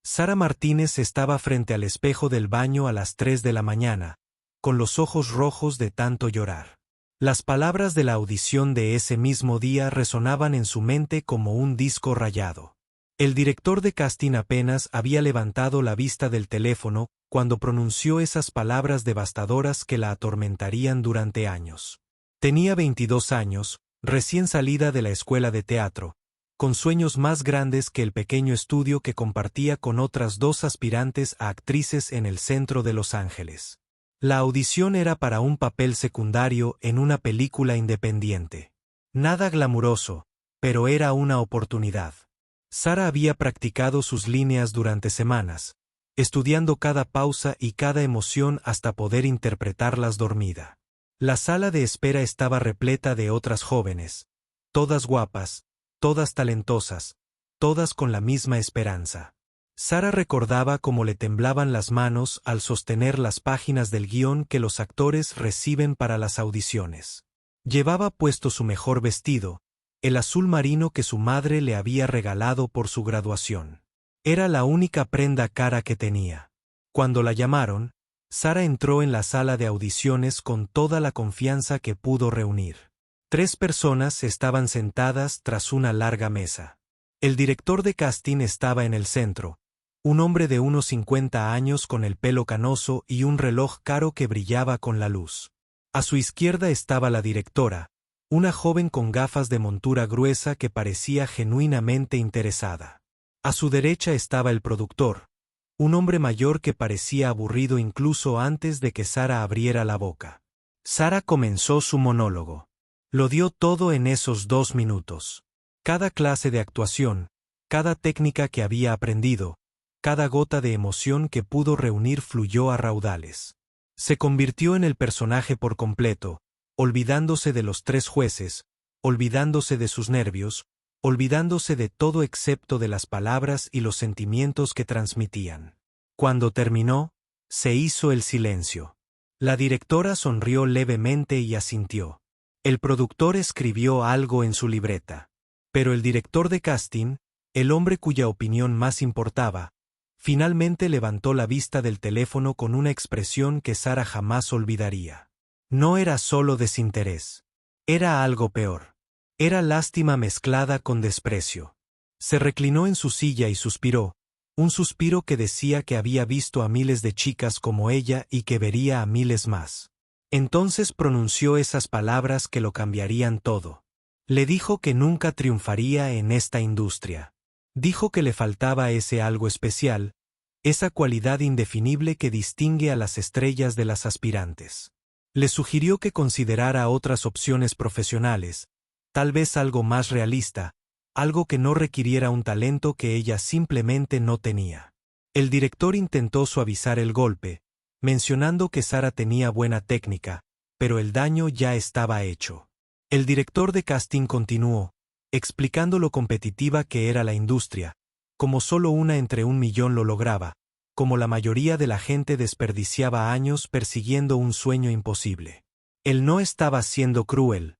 Sara Martínez estaba frente al espejo del baño a las 3 de la mañana, con los ojos rojos de tanto llorar. Las palabras de la audición de ese mismo día resonaban en su mente como un disco rayado. El director de casting apenas había levantado la vista del teléfono cuando pronunció esas palabras devastadoras que la atormentarían durante años. Tenía 22 años, recién salida de la escuela de teatro, con sueños más grandes que el pequeño estudio que compartía con otras 2 aspirantes a actrices en el centro de Los Ángeles. La audición era para un papel secundario en una película independiente. Nada glamuroso, pero era una oportunidad. Sara había practicado sus líneas durante semanas, estudiando cada pausa y cada emoción hasta poder interpretarlas dormida. La sala de espera estaba repleta de otras jóvenes, todas guapas, todas talentosas, todas con la misma esperanza. Sara recordaba cómo le temblaban las manos al sostener las páginas del guión que los actores reciben para las audiciones. Llevaba puesto su mejor vestido, el azul marino que su madre le había regalado por su graduación. Era la única prenda cara que tenía. Cuando la llamaron, Sara entró en la sala de audiciones con toda la confianza que pudo reunir. 3 personas estaban sentadas tras una larga mesa. El director de casting estaba en el centro, un hombre de unos 50 años con el pelo canoso y un reloj caro que brillaba con la luz. A su izquierda estaba la directora, una joven con gafas de montura gruesa que parecía genuinamente interesada. A su derecha estaba el productor, un hombre mayor que parecía aburrido incluso antes de que Sara abriera la boca. Sara comenzó su monólogo. Lo dio todo en esos 2 minutos. Cada clase de actuación, cada técnica que había aprendido, cada gota de emoción que pudo reunir fluyó a raudales. Se convirtió en el personaje por completo, olvidándose de los 3 jueces, olvidándose de sus nervios, olvidándose de todo excepto de las palabras y los sentimientos que transmitían. Cuando terminó, se hizo el silencio. La directora sonrió levemente y asintió. El productor escribió algo en su libreta. Pero el director de casting, el hombre cuya opinión más importaba, finalmente levantó la vista del teléfono con una expresión que Sara jamás olvidaría. No era solo desinterés. Era algo peor. Era lástima mezclada con desprecio. Se reclinó en su silla y suspiró, un suspiro que decía que había visto a miles de chicas como ella y que vería a miles más. Entonces pronunció esas palabras que lo cambiarían todo. Le dijo que nunca triunfaría en esta industria. Dijo que le faltaba ese algo especial, esa cualidad indefinible que distingue a las estrellas de las aspirantes. Le sugirió que considerara otras opciones profesionales, tal vez algo más realista, algo que no requiriera un talento que ella simplemente no tenía. El director intentó suavizar el golpe, mencionando que Sara tenía buena técnica, pero el daño ya estaba hecho. El director de casting continuó, explicando lo competitiva que era la industria, como solo una entre 1 millón lo lograba, como la mayoría de la gente desperdiciaba años persiguiendo un sueño imposible. Él no estaba siendo cruel,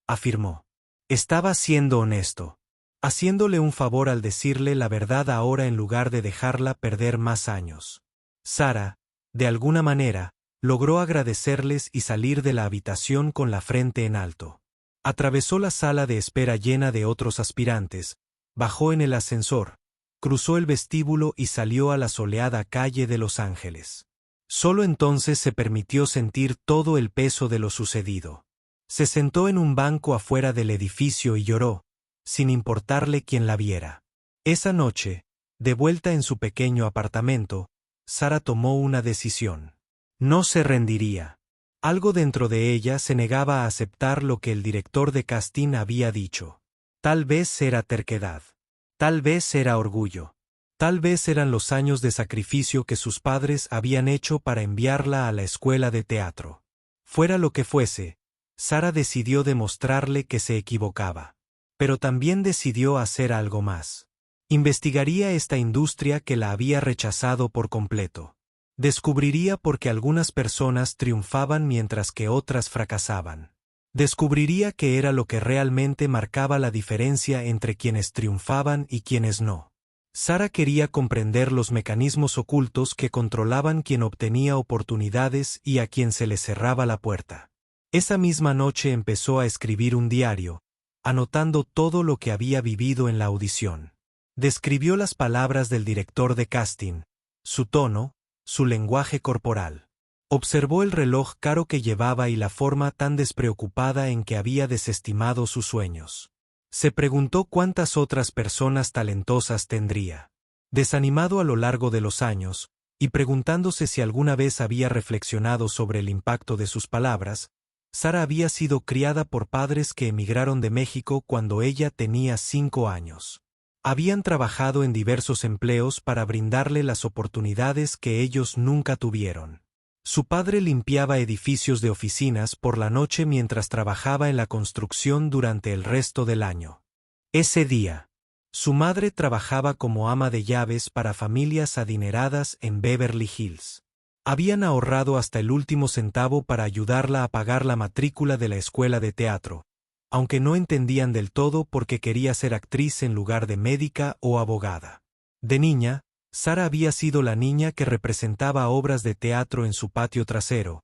afirmó. Estaba siendo honesto, haciéndole un favor al decirle la verdad ahora en lugar de dejarla perder más años. Sara, de alguna manera, logró agradecerles y salir de la habitación con la frente en alto. Atravesó la sala de espera llena de otros aspirantes, bajó en el ascensor, cruzó el vestíbulo y salió a la soleada calle de Los Ángeles. Solo entonces se permitió sentir todo el peso de lo sucedido. Se sentó en un banco afuera del edificio y lloró, sin importarle quién la viera. Esa noche, de vuelta en su pequeño apartamento, Sara tomó una decisión. No se rendiría. Algo dentro de ella se negaba a aceptar lo que el director de casting había dicho. Tal vez era terquedad. Tal vez era orgullo. Tal vez eran los años de sacrificio que sus padres habían hecho para enviarla a la escuela de teatro. Fuera lo que fuese, Sara decidió demostrarle que se equivocaba. Pero también decidió hacer algo más. Investigaría esta industria que la había rechazado por completo. Descubriría por qué algunas personas triunfaban mientras que otras fracasaban. Descubriría qué era lo que realmente marcaba la diferencia entre quienes triunfaban y quienes no. Sara quería comprender los mecanismos ocultos que controlaban quien obtenía oportunidades y a quien se le cerraba la puerta. Esa misma noche empezó a escribir un diario, anotando todo lo que había vivido en la audición. Describió las palabras del director de casting, su tono, su lenguaje corporal. Observó el reloj caro que llevaba y la forma tan despreocupada en que había desestimado sus sueños. Se preguntó cuántas otras personas talentosas tendría. Desanimado a lo largo de los años, y preguntándose si alguna vez había reflexionado sobre el impacto de sus palabras, Sara había sido criada por padres que emigraron de México cuando ella tenía 5 años. Habían trabajado en diversos empleos para brindarle las oportunidades que ellos nunca tuvieron. Su padre limpiaba edificios de oficinas por la noche mientras trabajaba en la construcción durante el resto del año. Ese día, su madre trabajaba como ama de llaves para familias adineradas en Beverly Hills. Habían ahorrado hasta el último centavo para ayudarla a pagar la matrícula de la escuela de teatro, aunque no entendían del todo por qué quería ser actriz en lugar de médica o abogada. De niña, Sara había sido la niña que representaba obras de teatro en su patio trasero,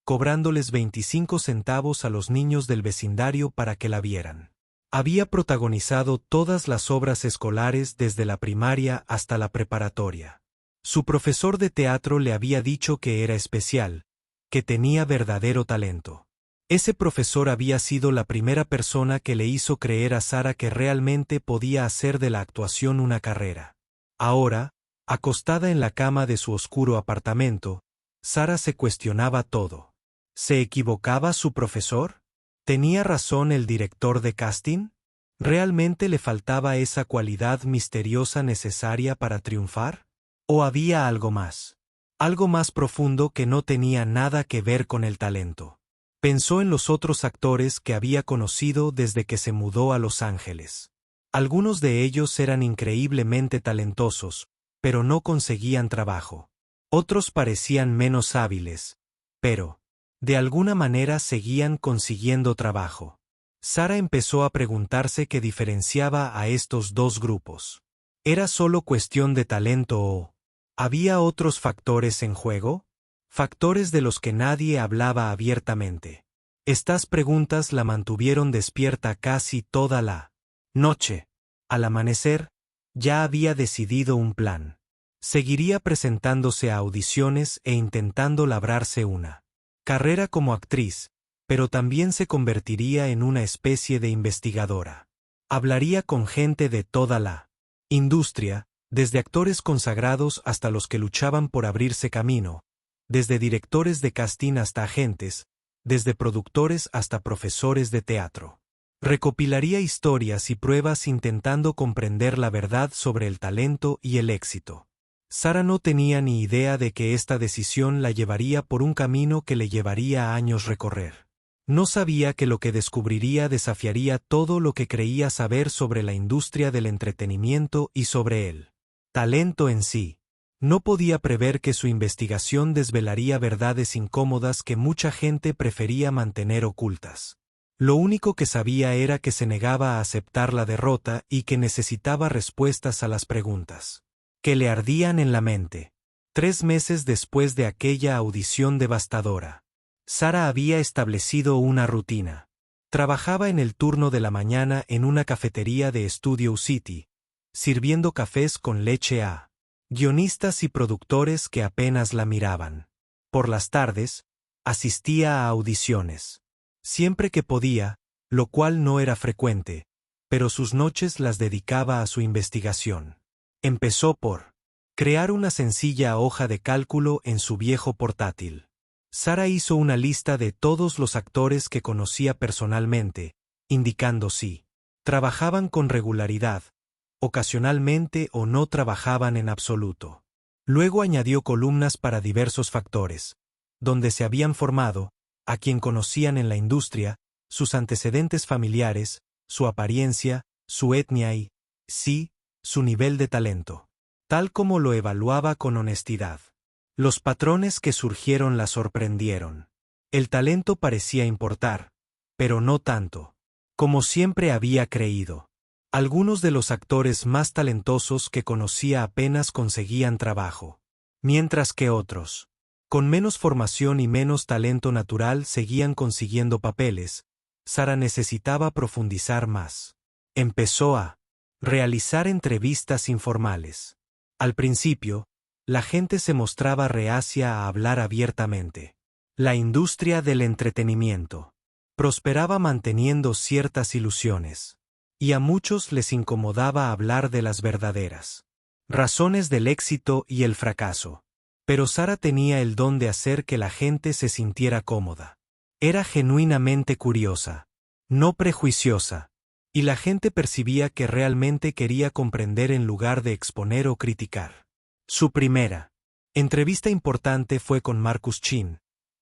cobrándoles 25 centavos a los niños del vecindario para que la vieran. Había protagonizado todas las obras escolares desde la primaria hasta la preparatoria. Su profesor de teatro le había dicho que era especial, que tenía verdadero talento. Ese profesor había sido la primera persona que le hizo creer a Sara que realmente podía hacer de la actuación una carrera. Ahora, acostada en la cama de su oscuro apartamento, Sara se cuestionaba todo. ¿Se equivocaba su profesor? ¿Tenía razón el director de casting? ¿Realmente le faltaba esa cualidad misteriosa necesaria para triunfar? ¿O había algo más? Algo más profundo que no tenía nada que ver con el talento. Pensó en los otros actores que había conocido desde que se mudó a Los Ángeles. Algunos de ellos eran increíblemente talentosos, pero no conseguían trabajo. Otros parecían menos hábiles, pero, de alguna manera seguían consiguiendo trabajo. Sara empezó a preguntarse qué diferenciaba a estos dos grupos. ¿Era solo cuestión de talento o había otros factores en juego? Factores de los que nadie hablaba abiertamente. Estas preguntas la mantuvieron despierta casi toda la noche. Al amanecer, ya había decidido un plan. Seguiría presentándose a audiciones e intentando labrarse una carrera como actriz, pero también se convertiría en una especie de investigadora. Hablaría con gente de toda la industria, desde actores consagrados hasta los que luchaban por abrirse camino, desde directores de casting hasta agentes, desde productores hasta profesores de teatro. Recopilaría historias y pruebas intentando comprender la verdad sobre el talento y el éxito. Sara no tenía ni idea de que esta decisión la llevaría por un camino que le llevaría años recorrer. No sabía que lo que descubriría desafiaría todo lo que creía saber sobre la industria del entretenimiento y sobre el talento en sí. No podía prever que su investigación desvelaría verdades incómodas que mucha gente prefería mantener ocultas. Lo único que sabía era que se negaba a aceptar la derrota y que necesitaba respuestas a las preguntas que le ardían en la mente. 3 meses después de aquella audición devastadora, Sara había establecido una rutina. Trabajaba en el turno de la mañana en una cafetería de Studio City, sirviendo cafés con leche a guionistas y productores que apenas la miraban. Por las tardes, asistía a audiciones. Siempre que podía, lo cual no era frecuente, pero sus noches las dedicaba a su investigación. Empezó por crear una sencilla hoja de cálculo en su viejo portátil. Sara hizo una lista de todos los actores que conocía personalmente, indicando si trabajaban con regularidad, ocasionalmente o no trabajaban en absoluto. Luego añadió columnas para diversos factores, donde se habían formado, a quien conocían en la industria, sus antecedentes familiares, su apariencia, su etnia y, sí, su nivel de talento. Tal como lo evaluaba con honestidad. Los patrones que surgieron la sorprendieron. El talento parecía importar, pero no tanto, como siempre había creído. Algunos de los actores más talentosos que conocía apenas conseguían trabajo, mientras que otros, con menos formación y menos talento natural, seguían consiguiendo papeles. Sara necesitaba profundizar más. Empezó a realizar entrevistas informales. Al principio, la gente se mostraba reacia a hablar abiertamente. La industria del entretenimiento prosperaba manteniendo ciertas ilusiones, y a muchos les incomodaba hablar de las verdaderas razones del éxito y el fracaso. Pero Sara tenía el don de hacer que la gente se sintiera cómoda. Era genuinamente curiosa, no prejuiciosa, y la gente percibía que realmente quería comprender en lugar de exponer o criticar. Su primera entrevista importante fue con Marcus Chin,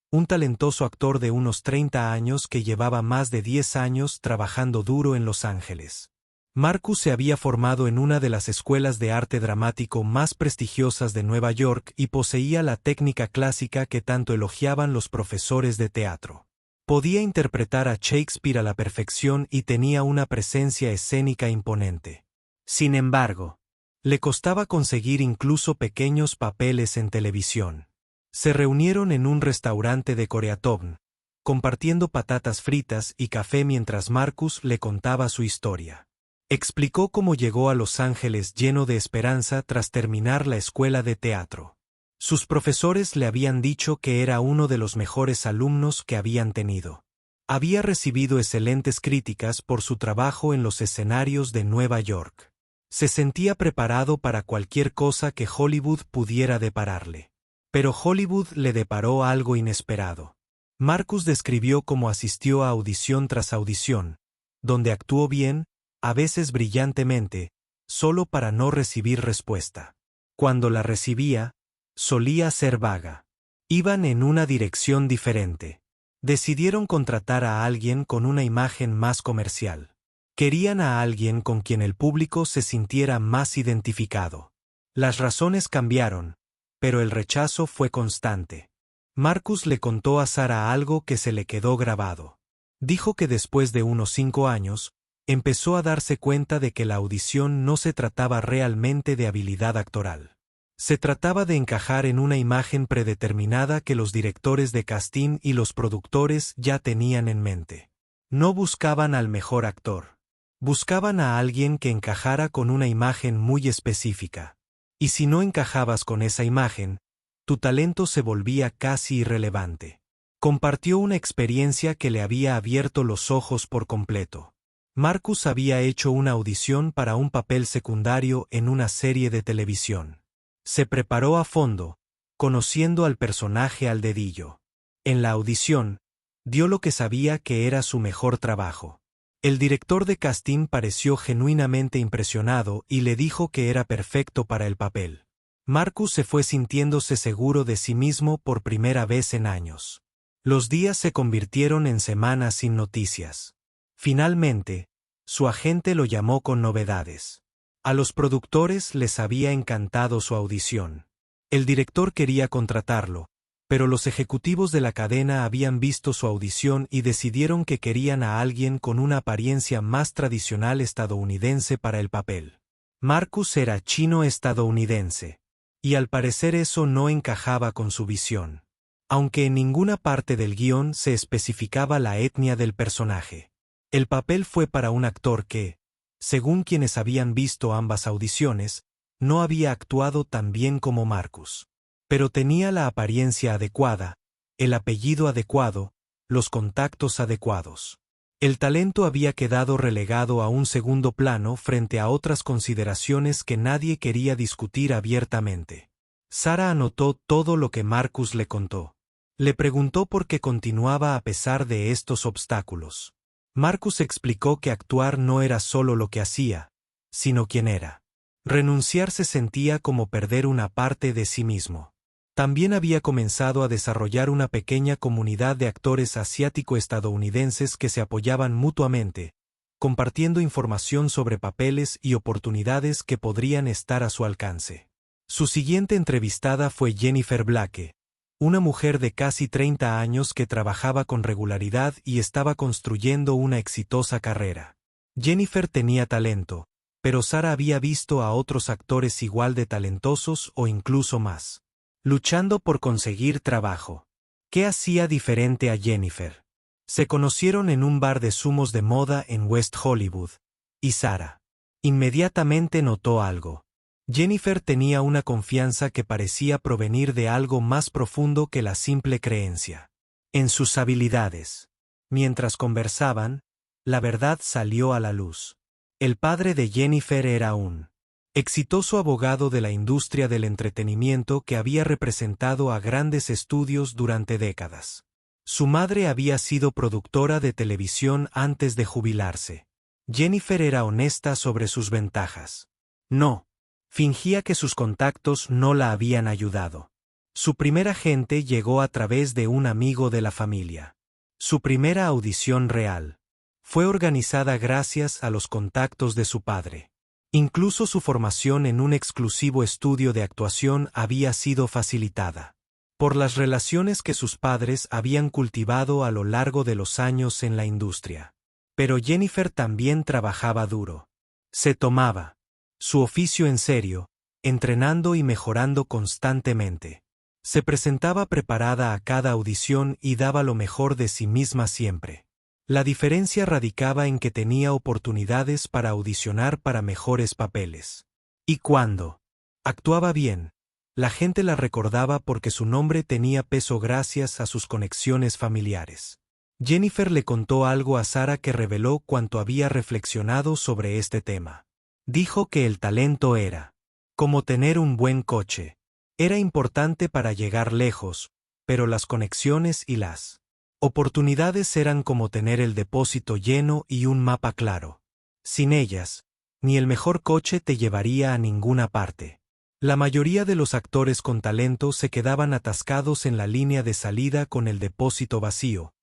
un talentoso actor de unos 30 años que llevaba más de 10 años trabajando duro en Los Ángeles. Marcus se había formado en una de las escuelas de arte dramático más prestigiosas de Nueva York y poseía la técnica clásica que tanto elogiaban los profesores de teatro. Podía interpretar a Shakespeare a la perfección y tenía una presencia escénica imponente. Sin embargo, le costaba conseguir incluso pequeños papeles en televisión. Se reunieron en un restaurante de Koreatown, compartiendo patatas fritas y café mientras Marcus le contaba su historia. Explicó cómo llegó a Los Ángeles lleno de esperanza tras terminar la escuela de teatro. Sus profesores le habían dicho que era uno de los mejores alumnos que habían tenido. Había recibido excelentes críticas por su trabajo en los escenarios de Nueva York. Se sentía preparado para cualquier cosa que Hollywood pudiera depararle. Pero Hollywood le deparó algo inesperado. Marcus describió cómo asistió a audición tras audición, donde actuó bien, a veces brillantemente, solo para no recibir respuesta. Cuando la recibía, solía ser vaga. Iban en una dirección diferente. Decidieron contratar a alguien con una imagen más comercial. Querían a alguien con quien el público se sintiera más identificado. Las razones cambiaron, pero el rechazo fue constante. Marcus le contó a Sara algo que se le quedó grabado. Dijo que después de unos 5 años, empezó a darse cuenta de que la audición no se trataba realmente de habilidad actoral. Se trataba de encajar en una imagen predeterminada que los directores de casting y los productores ya tenían en mente. No buscaban al mejor actor. Buscaban a alguien que encajara con una imagen muy específica. Y si no encajabas con esa imagen, tu talento se volvía casi irrelevante. Compartió una experiencia que le había abierto los ojos por completo. Marcus había hecho una audición para un papel secundario en una serie de televisión. Se preparó a fondo, conociendo al personaje al dedillo. En la audición, dio lo que sabía que era su mejor trabajo. El director de casting pareció genuinamente impresionado y le dijo que era perfecto para el papel. Marcus se fue sintiéndose seguro de sí mismo por primera vez en años. Los días se convirtieron en semanas sin noticias. Finalmente, su agente lo llamó con novedades. A los productores les había encantado su audición. El director quería contratarlo, pero los ejecutivos de la cadena habían visto su audición y decidieron que querían a alguien con una apariencia más tradicional estadounidense para el papel. Marcus era chino-estadounidense, y al parecer eso no encajaba con su visión. Aunque en ninguna parte del guión se especificaba la etnia del personaje. El papel fue para un actor que, según quienes habían visto ambas audiciones, no había actuado tan bien como Marcus. Pero tenía la apariencia adecuada, el apellido adecuado, los contactos adecuados. El talento había quedado relegado a un segundo plano frente a otras consideraciones que nadie quería discutir abiertamente. Sara anotó todo lo que Marcus le contó. Le preguntó por qué continuaba a pesar de estos obstáculos. Marcus explicó que actuar no era solo lo que hacía, sino quién era. Renunciar se sentía como perder una parte de sí mismo. También había comenzado a desarrollar una pequeña comunidad de actores asiático-estadounidenses que se apoyaban mutuamente, compartiendo información sobre papeles y oportunidades que podrían estar a su alcance. Su siguiente entrevistada fue Jennifer Blake, una mujer de casi 30 años que trabajaba con regularidad y estaba construyendo una exitosa carrera. Jennifer tenía talento, pero Sara había visto a otros actores igual de talentosos o incluso más, luchando por conseguir trabajo. ¿Qué hacía diferente a Jennifer? Se conocieron en un bar de zumos de moda en West Hollywood, y Sara inmediatamente notó algo. Jennifer tenía una confianza que parecía provenir de algo más profundo que la simple creencia en sus habilidades. Mientras conversaban, la verdad salió a la luz. El padre de Jennifer era un exitoso abogado de la industria del entretenimiento que había representado a grandes estudios durante décadas. Su madre había sido productora de televisión antes de jubilarse. Jennifer era honesta sobre sus ventajas. No. Fingía que sus contactos no la habían ayudado. Su primer agente llegó a través de un amigo de la familia. Su primera audición real fue organizada gracias a los contactos de su padre. Incluso su formación en un exclusivo estudio de actuación había sido facilitada por las relaciones que sus padres habían cultivado a lo largo de los años en la industria. Pero Jennifer también trabajaba duro. Se tomaba su oficio en serio, entrenando y mejorando constantemente. Se presentaba preparada a cada audición y daba lo mejor de sí misma siempre. La diferencia radicaba en que tenía oportunidades para audicionar para mejores papeles. Y cuando actuaba bien, la gente la recordaba porque su nombre tenía peso gracias a sus conexiones familiares. Jennifer le contó algo a Sara que reveló cuánto había reflexionado sobre este tema. Dijo que el talento era como tener un buen coche. Era importante para llegar lejos, pero las conexiones y las oportunidades eran como tener el depósito lleno y un mapa claro. Sin ellas, ni el mejor coche te llevaría a ninguna parte. La mayoría de los actores con talento se quedaban atascados en la línea de salida con el depósito vacío,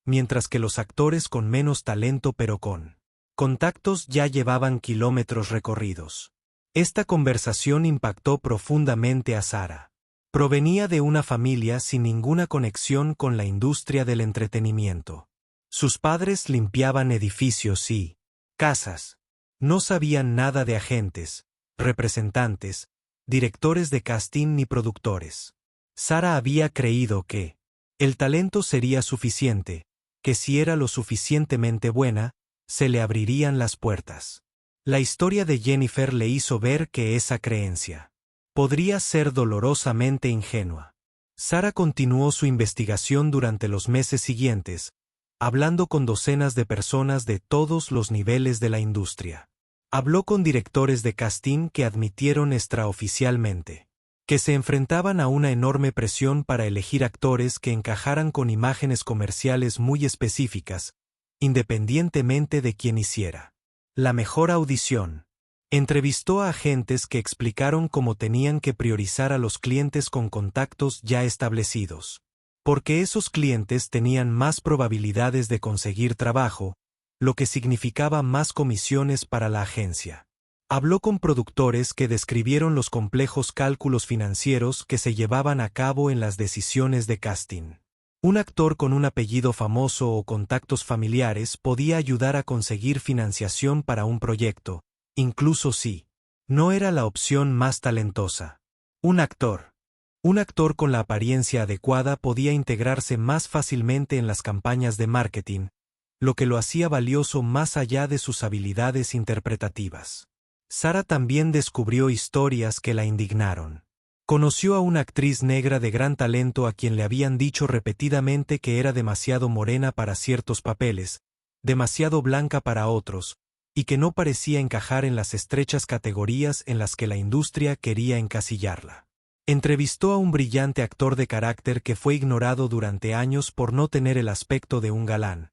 mientras que los actores con menos talento pero con contactos ya llevaban kilómetros recorridos. Esta conversación impactó profundamente a Sara. Provenía de una familia sin ninguna conexión con la industria del entretenimiento. Sus padres limpiaban edificios y casas. No sabían nada de agentes, representantes, directores de casting ni productores. Sara había creído que el talento sería suficiente, que si era lo suficientemente buena, se le abrirían las puertas. La historia de Jennifer le hizo ver que esa creencia podría ser dolorosamente ingenua. Sara continuó su investigación durante los meses siguientes, hablando con docenas de personas de todos los niveles de la industria. Habló con directores de casting que admitieron extraoficialmente que se enfrentaban a una enorme presión para elegir actores que encajaran con imágenes comerciales muy específicas, independientemente de quién hiciera la mejor audición. Entrevistó a agentes que explicaron cómo tenían que priorizar a los clientes con contactos ya establecidos, porque esos clientes tenían más probabilidades de conseguir trabajo, lo que significaba más comisiones para la agencia. Habló con productores que describieron los complejos cálculos financieros que se llevaban a cabo en las decisiones de casting. Un actor con un apellido famoso o contactos familiares podía ayudar a conseguir financiación para un proyecto, incluso si no era la opción más talentosa. Un actor con la apariencia adecuada podía integrarse más fácilmente en las campañas de marketing, lo que lo hacía valioso más allá de sus habilidades interpretativas. Sara también descubrió historias que la indignaron. Conoció a una actriz negra de gran talento a quien le habían dicho repetidamente que era demasiado morena para ciertos papeles, demasiado blanca para otros, y que no parecía encajar en las estrechas categorías en las que la industria quería encasillarla. Entrevistó a un brillante actor de carácter que fue ignorado durante años por no tener el aspecto de un galán,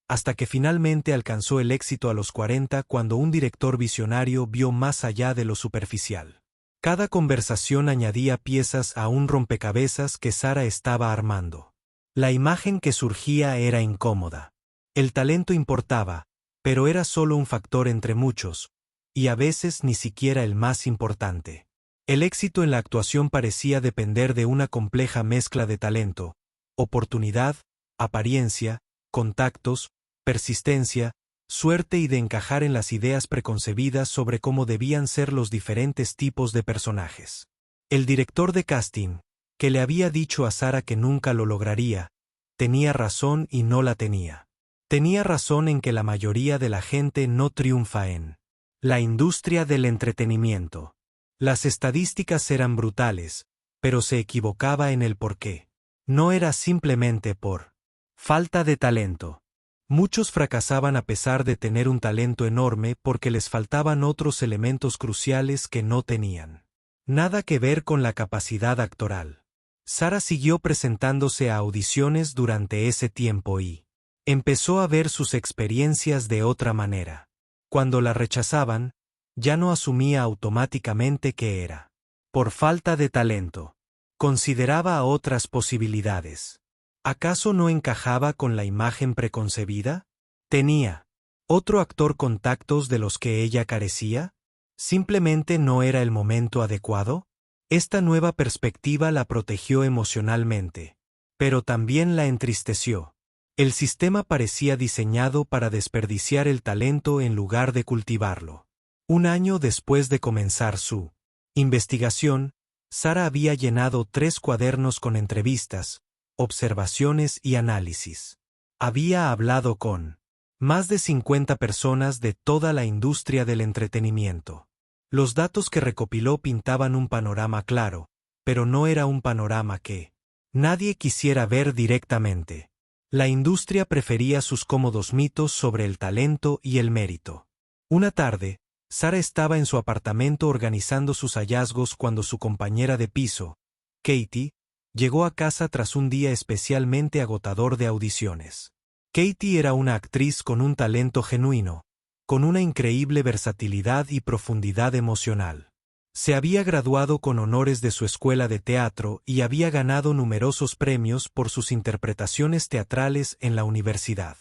hasta que finalmente alcanzó el éxito a los 40 cuando un director visionario vio más allá de lo superficial. Cada conversación añadía piezas a un rompecabezas que Sara estaba armando. La imagen que surgía era incómoda. El talento importaba, pero era solo un factor entre muchos, y a veces ni siquiera el más importante. El éxito en la actuación parecía depender de una compleja mezcla de talento, oportunidad, apariencia, contactos, persistencia, suerte y de encajar en las ideas preconcebidas sobre cómo debían ser los diferentes tipos de personajes. El director de casting, que le había dicho a Sara que nunca lo lograría, tenía razón y no la tenía. Tenía razón en que la mayoría de la gente no triunfa en la industria del entretenimiento. Las estadísticas eran brutales, pero se equivocaba en el porqué. No era simplemente por falta de talento. Muchos fracasaban a pesar de tener un talento enorme porque les faltaban otros elementos cruciales que no tenían. Nada que ver con la capacidad actoral. Sara siguió presentándose a audiciones durante ese tiempo y empezó a ver sus experiencias de otra manera. Cuando la rechazaban, ya no asumía automáticamente que era por falta de talento. Consideraba otras posibilidades. ¿Acaso no encajaba con la imagen preconcebida? ¿Tenía otro actor contactos de los que ella carecía? ¿Simplemente no era el momento adecuado? Esta nueva perspectiva la protegió emocionalmente, pero también la entristeció. El sistema parecía diseñado para desperdiciar el talento en lugar de cultivarlo. Un año después de comenzar su investigación, Sara había llenado 3 cuadernos con entrevistas, observaciones y análisis. Había hablado con más de 50 personas de toda la industria del entretenimiento. Los datos que recopiló pintaban un panorama claro, pero no era un panorama que nadie quisiera ver directamente. La industria prefería sus cómodos mitos sobre el talento y el mérito. Una tarde, Sara estaba en su apartamento organizando sus hallazgos cuando su compañera de piso, Katie, llegó a casa tras un día especialmente agotador de audiciones. Katie era una actriz con un talento genuino, con una increíble versatilidad y profundidad emocional. Se había graduado con honores de su escuela de teatro y había ganado numerosos premios por sus interpretaciones teatrales en la universidad.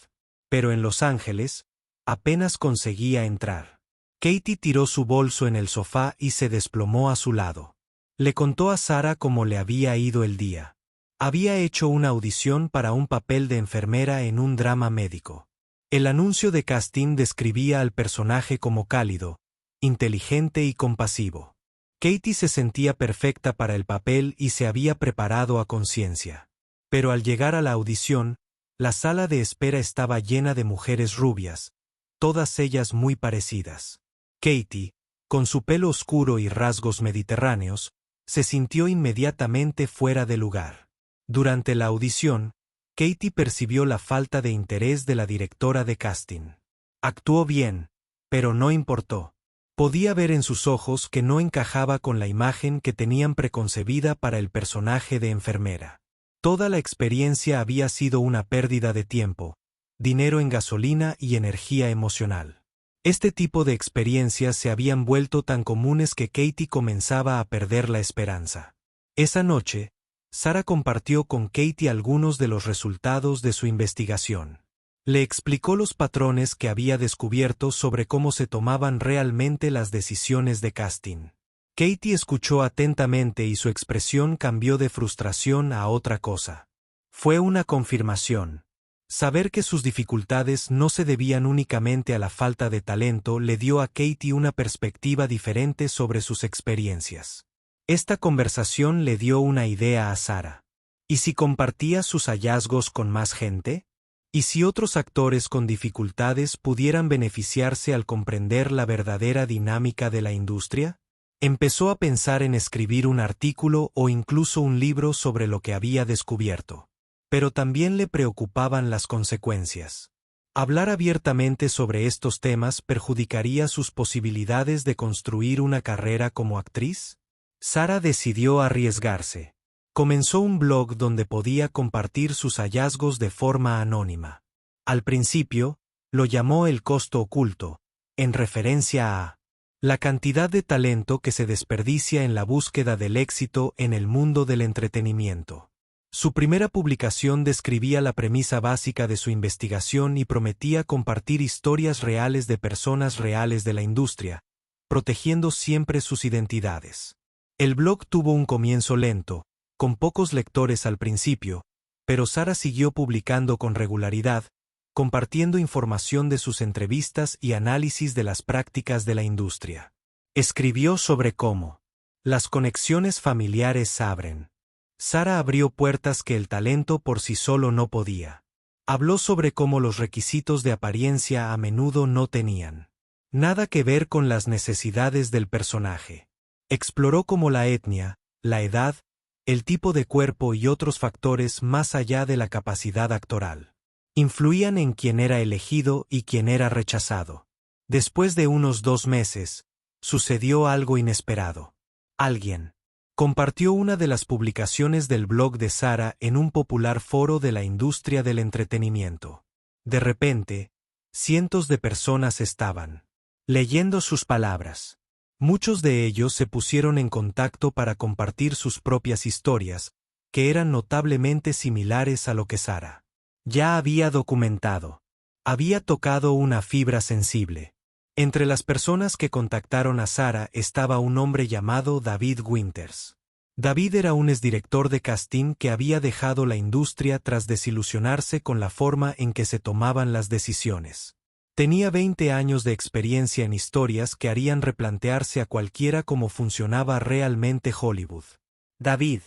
Pero en Los Ángeles, apenas conseguía entrar. Katie tiró su bolso en el sofá y se desplomó a su lado. Le contó a Sara cómo le había ido el día. Había hecho una audición para un papel de enfermera en un drama médico. El anuncio de casting describía al personaje como cálido, inteligente y compasivo. Katie se sentía perfecta para el papel y se había preparado a conciencia. Pero al llegar a la audición, la sala de espera estaba llena de mujeres rubias, todas ellas muy parecidas. Katie, con su pelo oscuro y rasgos mediterráneos, se sintió inmediatamente fuera de lugar. Durante la audición, Katie percibió la falta de interés de la directora de casting. Actuó bien, pero no importó. Podía ver en sus ojos que no encajaba con la imagen que tenían preconcebida para el personaje de enfermera. Toda la experiencia había sido una pérdida de tiempo, dinero en gasolina y energía emocional. Este tipo de experiencias se habían vuelto tan comunes que Katie comenzaba a perder la esperanza. Esa noche, Sara compartió con Katie algunos de los resultados de su investigación. Le explicó los patrones que había descubierto sobre cómo se tomaban realmente las decisiones de casting. Katie escuchó atentamente y su expresión cambió de frustración a otra cosa. Fue una confirmación. Saber que sus dificultades no se debían únicamente a la falta de talento le dio a Katie una perspectiva diferente sobre sus experiencias. Esta conversación le dio una idea a Sara. ¿Y si compartía sus hallazgos con más gente? ¿Y si otros actores con dificultades pudieran beneficiarse al comprender la verdadera dinámica de la industria? Empezó a pensar en escribir un artículo o incluso un libro sobre lo que había descubierto. Pero también le preocupaban las consecuencias. ¿Hablar abiertamente sobre estos temas perjudicaría sus posibilidades de construir una carrera como actriz? Sara decidió arriesgarse. Comenzó un blog donde podía compartir sus hallazgos de forma anónima. Al principio, lo llamó el costo oculto, en referencia a la cantidad de talento que se desperdicia en la búsqueda del éxito en el mundo del entretenimiento. Su primera publicación describía la premisa básica de su investigación y prometía compartir historias reales de personas reales de la industria, protegiendo siempre sus identidades. El blog tuvo un comienzo lento, con pocos lectores al principio, pero Sara siguió publicando con regularidad, compartiendo información de sus entrevistas y análisis de las prácticas de la industria. Escribió sobre cómo las conexiones familiares abren. Sara abrió puertas que el talento por sí solo no podía. Habló sobre cómo los requisitos de apariencia a menudo no tenían nada que ver con las necesidades del personaje. Exploró cómo la etnia, la edad, el tipo de cuerpo y otros factores más allá de la capacidad actoral influían en quién era elegido y quién era rechazado. Después de unos 2 meses, sucedió algo inesperado. Alguien compartió una de las publicaciones del blog de Sara en un popular foro de la industria del entretenimiento. De repente, cientos de personas estaban leyendo sus palabras. Muchos de ellos se pusieron en contacto para compartir sus propias historias, que eran notablemente similares a lo que Sara ya había documentado. Había tocado una fibra sensible. Entre las personas que contactaron a Sara estaba un hombre llamado David Winters. David era un exdirector de casting que había dejado la industria tras desilusionarse con la forma en que se tomaban las decisiones. Tenía 20 años de experiencia en historias que harían replantearse a cualquiera cómo funcionaba realmente Hollywood. David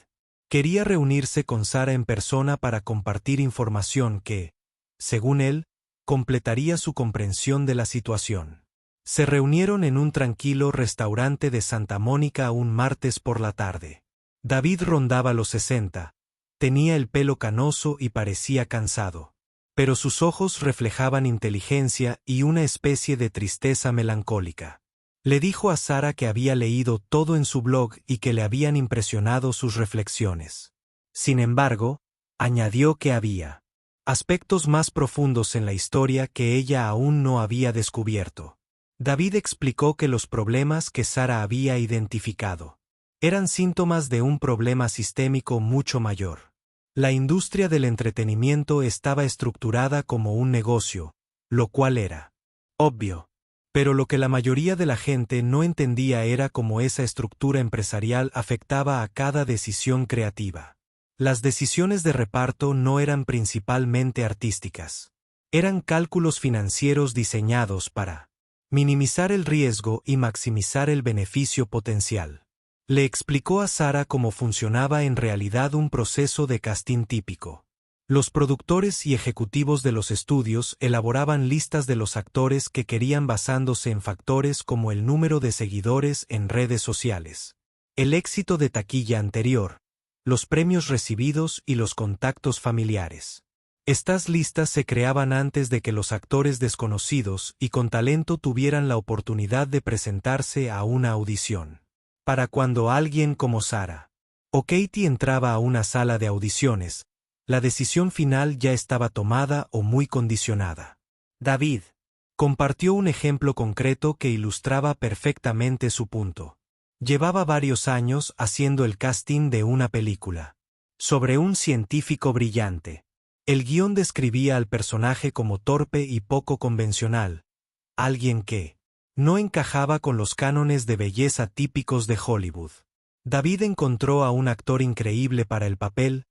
quería reunirse con Sara en persona para compartir información que, según él, completaría su comprensión de la situación. Se reunieron en un tranquilo restaurante de Santa Mónica un martes por la tarde. David rondaba los 60, tenía el pelo canoso y parecía cansado, pero sus ojos reflejaban inteligencia y una especie de tristeza melancólica. Le dijo a Sara que había leído todo en su blog y que le habían impresionado sus reflexiones. Sin embargo, añadió que había aspectos más profundos en la historia que ella aún no había descubierto. David explicó que los problemas que Sara había identificado eran síntomas de un problema sistémico mucho mayor. La industria del entretenimiento estaba estructurada como un negocio, lo cual era obvio. Pero lo que la mayoría de la gente no entendía era cómo esa estructura empresarial afectaba a cada decisión creativa. Las decisiones de reparto no eran principalmente artísticas. Eran cálculos financieros diseñados para minimizar el riesgo y maximizar el beneficio potencial. Le explicó a Sara cómo funcionaba en realidad un proceso de casting típico. Los productores y ejecutivos de los estudios elaboraban listas de los actores que querían basándose en factores como el número de seguidores en redes sociales, el éxito de taquilla anterior, los premios recibidos y los contactos familiares. Estas listas se creaban antes de que los actores desconocidos y con talento tuvieran la oportunidad de presentarse a una audición. Para cuando alguien como Sara o Katie entraba a una sala de audiciones, la decisión final ya estaba tomada o muy condicionada. David compartió un ejemplo concreto que ilustraba perfectamente su punto. Llevaba varios años haciendo el casting de una película sobre un científico brillante. El guión describía al personaje como torpe y poco convencional, alguien que no encajaba con los cánones de belleza típicos de Hollywood. David encontró a un actor increíble para el papel,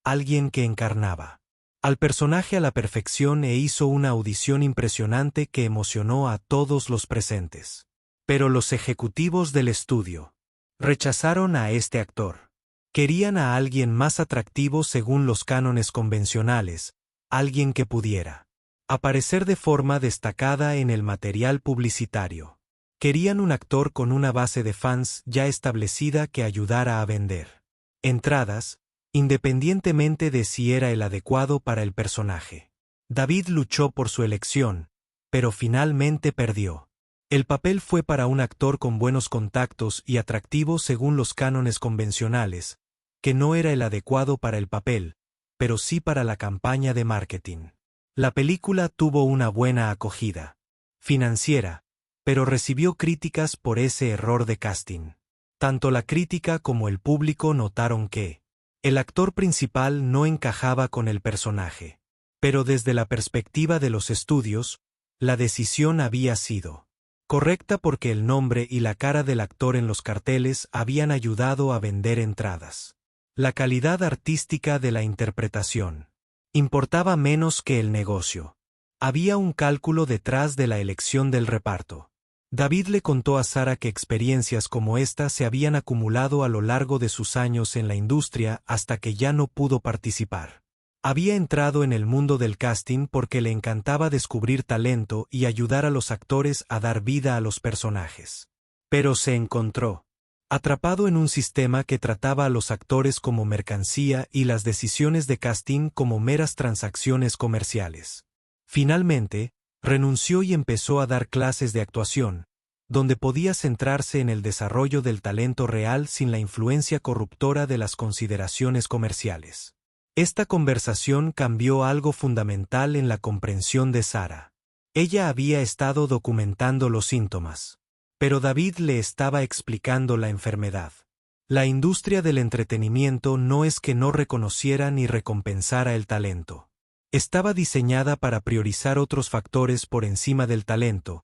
alguien que encarnaba al personaje a la perfección e hizo una audición impresionante que emocionó a todos los presentes. Pero los ejecutivos del estudio rechazaron a este actor. Querían a alguien más atractivo según los cánones convencionales, alguien que pudiera aparecer de forma destacada en el material publicitario. Querían un actor con una base de fans ya establecida que ayudara a vender entradas, independientemente de si era el adecuado para el personaje. David luchó por su elección, pero finalmente perdió. El papel fue para un actor con buenos contactos y atractivo según los cánones convencionales, que no era el adecuado para el papel, pero sí para la campaña de marketing. La película tuvo una buena acogida financiera, pero recibió críticas por ese error de casting. Tanto la crítica como el público notaron que el actor principal no encajaba con el personaje. Pero desde la perspectiva de los estudios, la decisión había sido correcta porque el nombre y la cara del actor en los carteles habían ayudado a vender entradas. La calidad artística de la interpretación importaba menos que el negocio. Había un cálculo detrás de la elección del reparto. David le contó a Sara que experiencias como esta se habían acumulado a lo largo de sus años en la industria hasta que ya no pudo participar. Había entrado en el mundo del casting porque le encantaba descubrir talento y ayudar a los actores a dar vida a los personajes. Pero se encontró atrapado en un sistema que trataba a los actores como mercancía y las decisiones de casting como meras transacciones comerciales. Finalmente, renunció y empezó a dar clases de actuación, donde podía centrarse en el desarrollo del talento real sin la influencia corruptora de las consideraciones comerciales. Esta conversación cambió algo fundamental en la comprensión de Sara. Ella había estado documentando los síntomas, pero David le estaba explicando la enfermedad. La industria del entretenimiento no es que no reconociera ni recompensara el talento. Estaba diseñada para priorizar otros factores por encima del talento,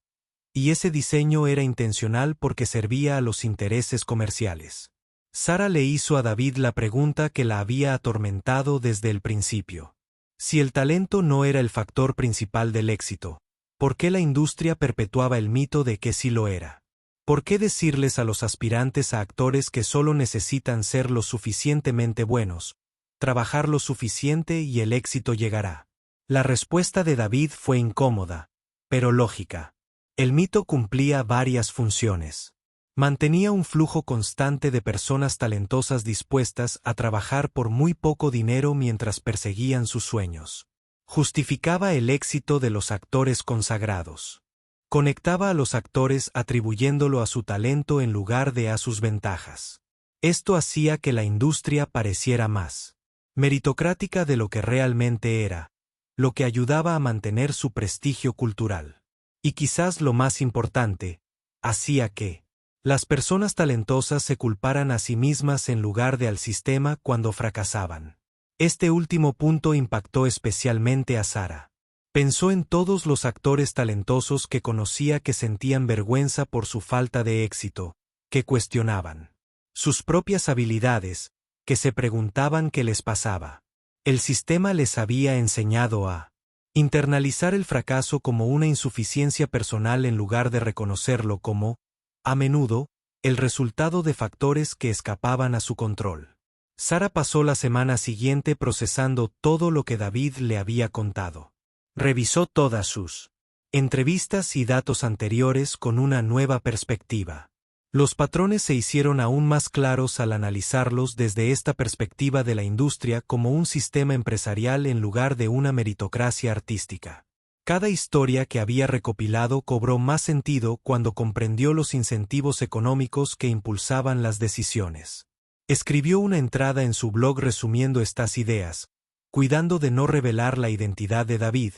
y ese diseño era intencional porque servía a los intereses comerciales. Sara le hizo a David la pregunta que la había atormentado desde el principio. Si el talento no era el factor principal del éxito, ¿por qué la industria perpetuaba el mito de que sí lo era? ¿Por qué decirles a los aspirantes a actores que solo necesitan ser lo suficientemente buenos, trabajar lo suficiente y el éxito llegará? La respuesta de David fue incómoda, pero lógica. El mito cumplía varias funciones. Mantenía un flujo constante de personas talentosas dispuestas a trabajar por muy poco dinero mientras perseguían sus sueños. Justificaba el éxito de los actores consagrados. Conectaba a los actores atribuyéndolo a su talento en lugar de a sus ventajas. Esto hacía que la industria pareciera más meritocrática de lo que realmente era, lo que ayudaba a mantener su prestigio cultural. Y quizás lo más importante, hacía que las personas talentosas se culparan a sí mismas en lugar de al sistema cuando fracasaban. Este último punto impactó especialmente a Sara. Pensó en todos los actores talentosos que conocía que sentían vergüenza por su falta de éxito, que cuestionaban sus propias habilidades, que se preguntaban qué les pasaba. El sistema les había enseñado a internalizar el fracaso como una insuficiencia personal en lugar de reconocerlo como, a menudo, el resultado de factores que escapaban a su control. Sara pasó la semana siguiente procesando todo lo que David le había contado. Revisó todas sus entrevistas y datos anteriores con una nueva perspectiva. Los patrones se hicieron aún más claros al analizarlos desde esta perspectiva de la industria como un sistema empresarial en lugar de una meritocracia artística. Cada historia que había recopilado cobró más sentido cuando comprendió los incentivos económicos que impulsaban las decisiones. Escribió una entrada en su blog resumiendo estas ideas, cuidando de no revelar la identidad de David,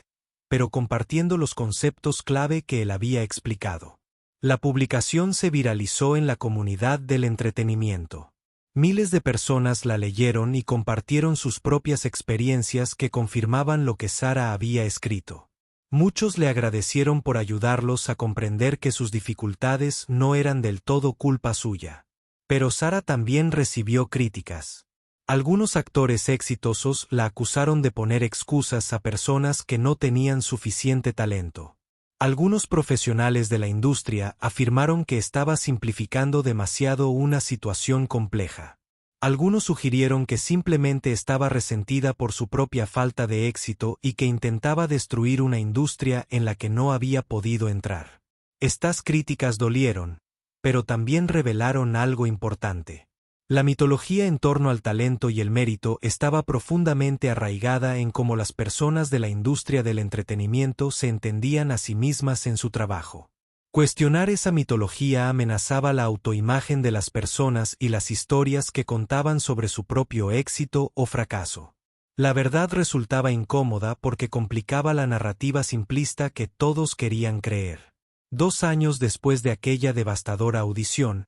pero compartiendo los conceptos clave que él había explicado. La publicación se viralizó en la comunidad del entretenimiento. Miles de personas la leyeron y compartieron sus propias experiencias que confirmaban lo que Sara había escrito. Muchos le agradecieron por ayudarlos a comprender que sus dificultades no eran del todo culpa suya. Pero Sara también recibió críticas. Algunos actores exitosos la acusaron de poner excusas a personas que no tenían suficiente talento. Algunos profesionales de la industria afirmaron que estaba simplificando demasiado una situación compleja. Algunos sugirieron que simplemente estaba resentida por su propia falta de éxito y que intentaba destruir una industria en la que no había podido entrar. Estas críticas dolieron, pero también revelaron algo importante. La mitología en torno al talento y el mérito estaba profundamente arraigada en cómo las personas de la industria del entretenimiento se entendían a sí mismas en su trabajo. Cuestionar esa mitología amenazaba la autoimagen de las personas y las historias que contaban sobre su propio éxito o fracaso. La verdad resultaba incómoda porque complicaba la narrativa simplista que todos querían creer. 2 años después de aquella devastadora audición,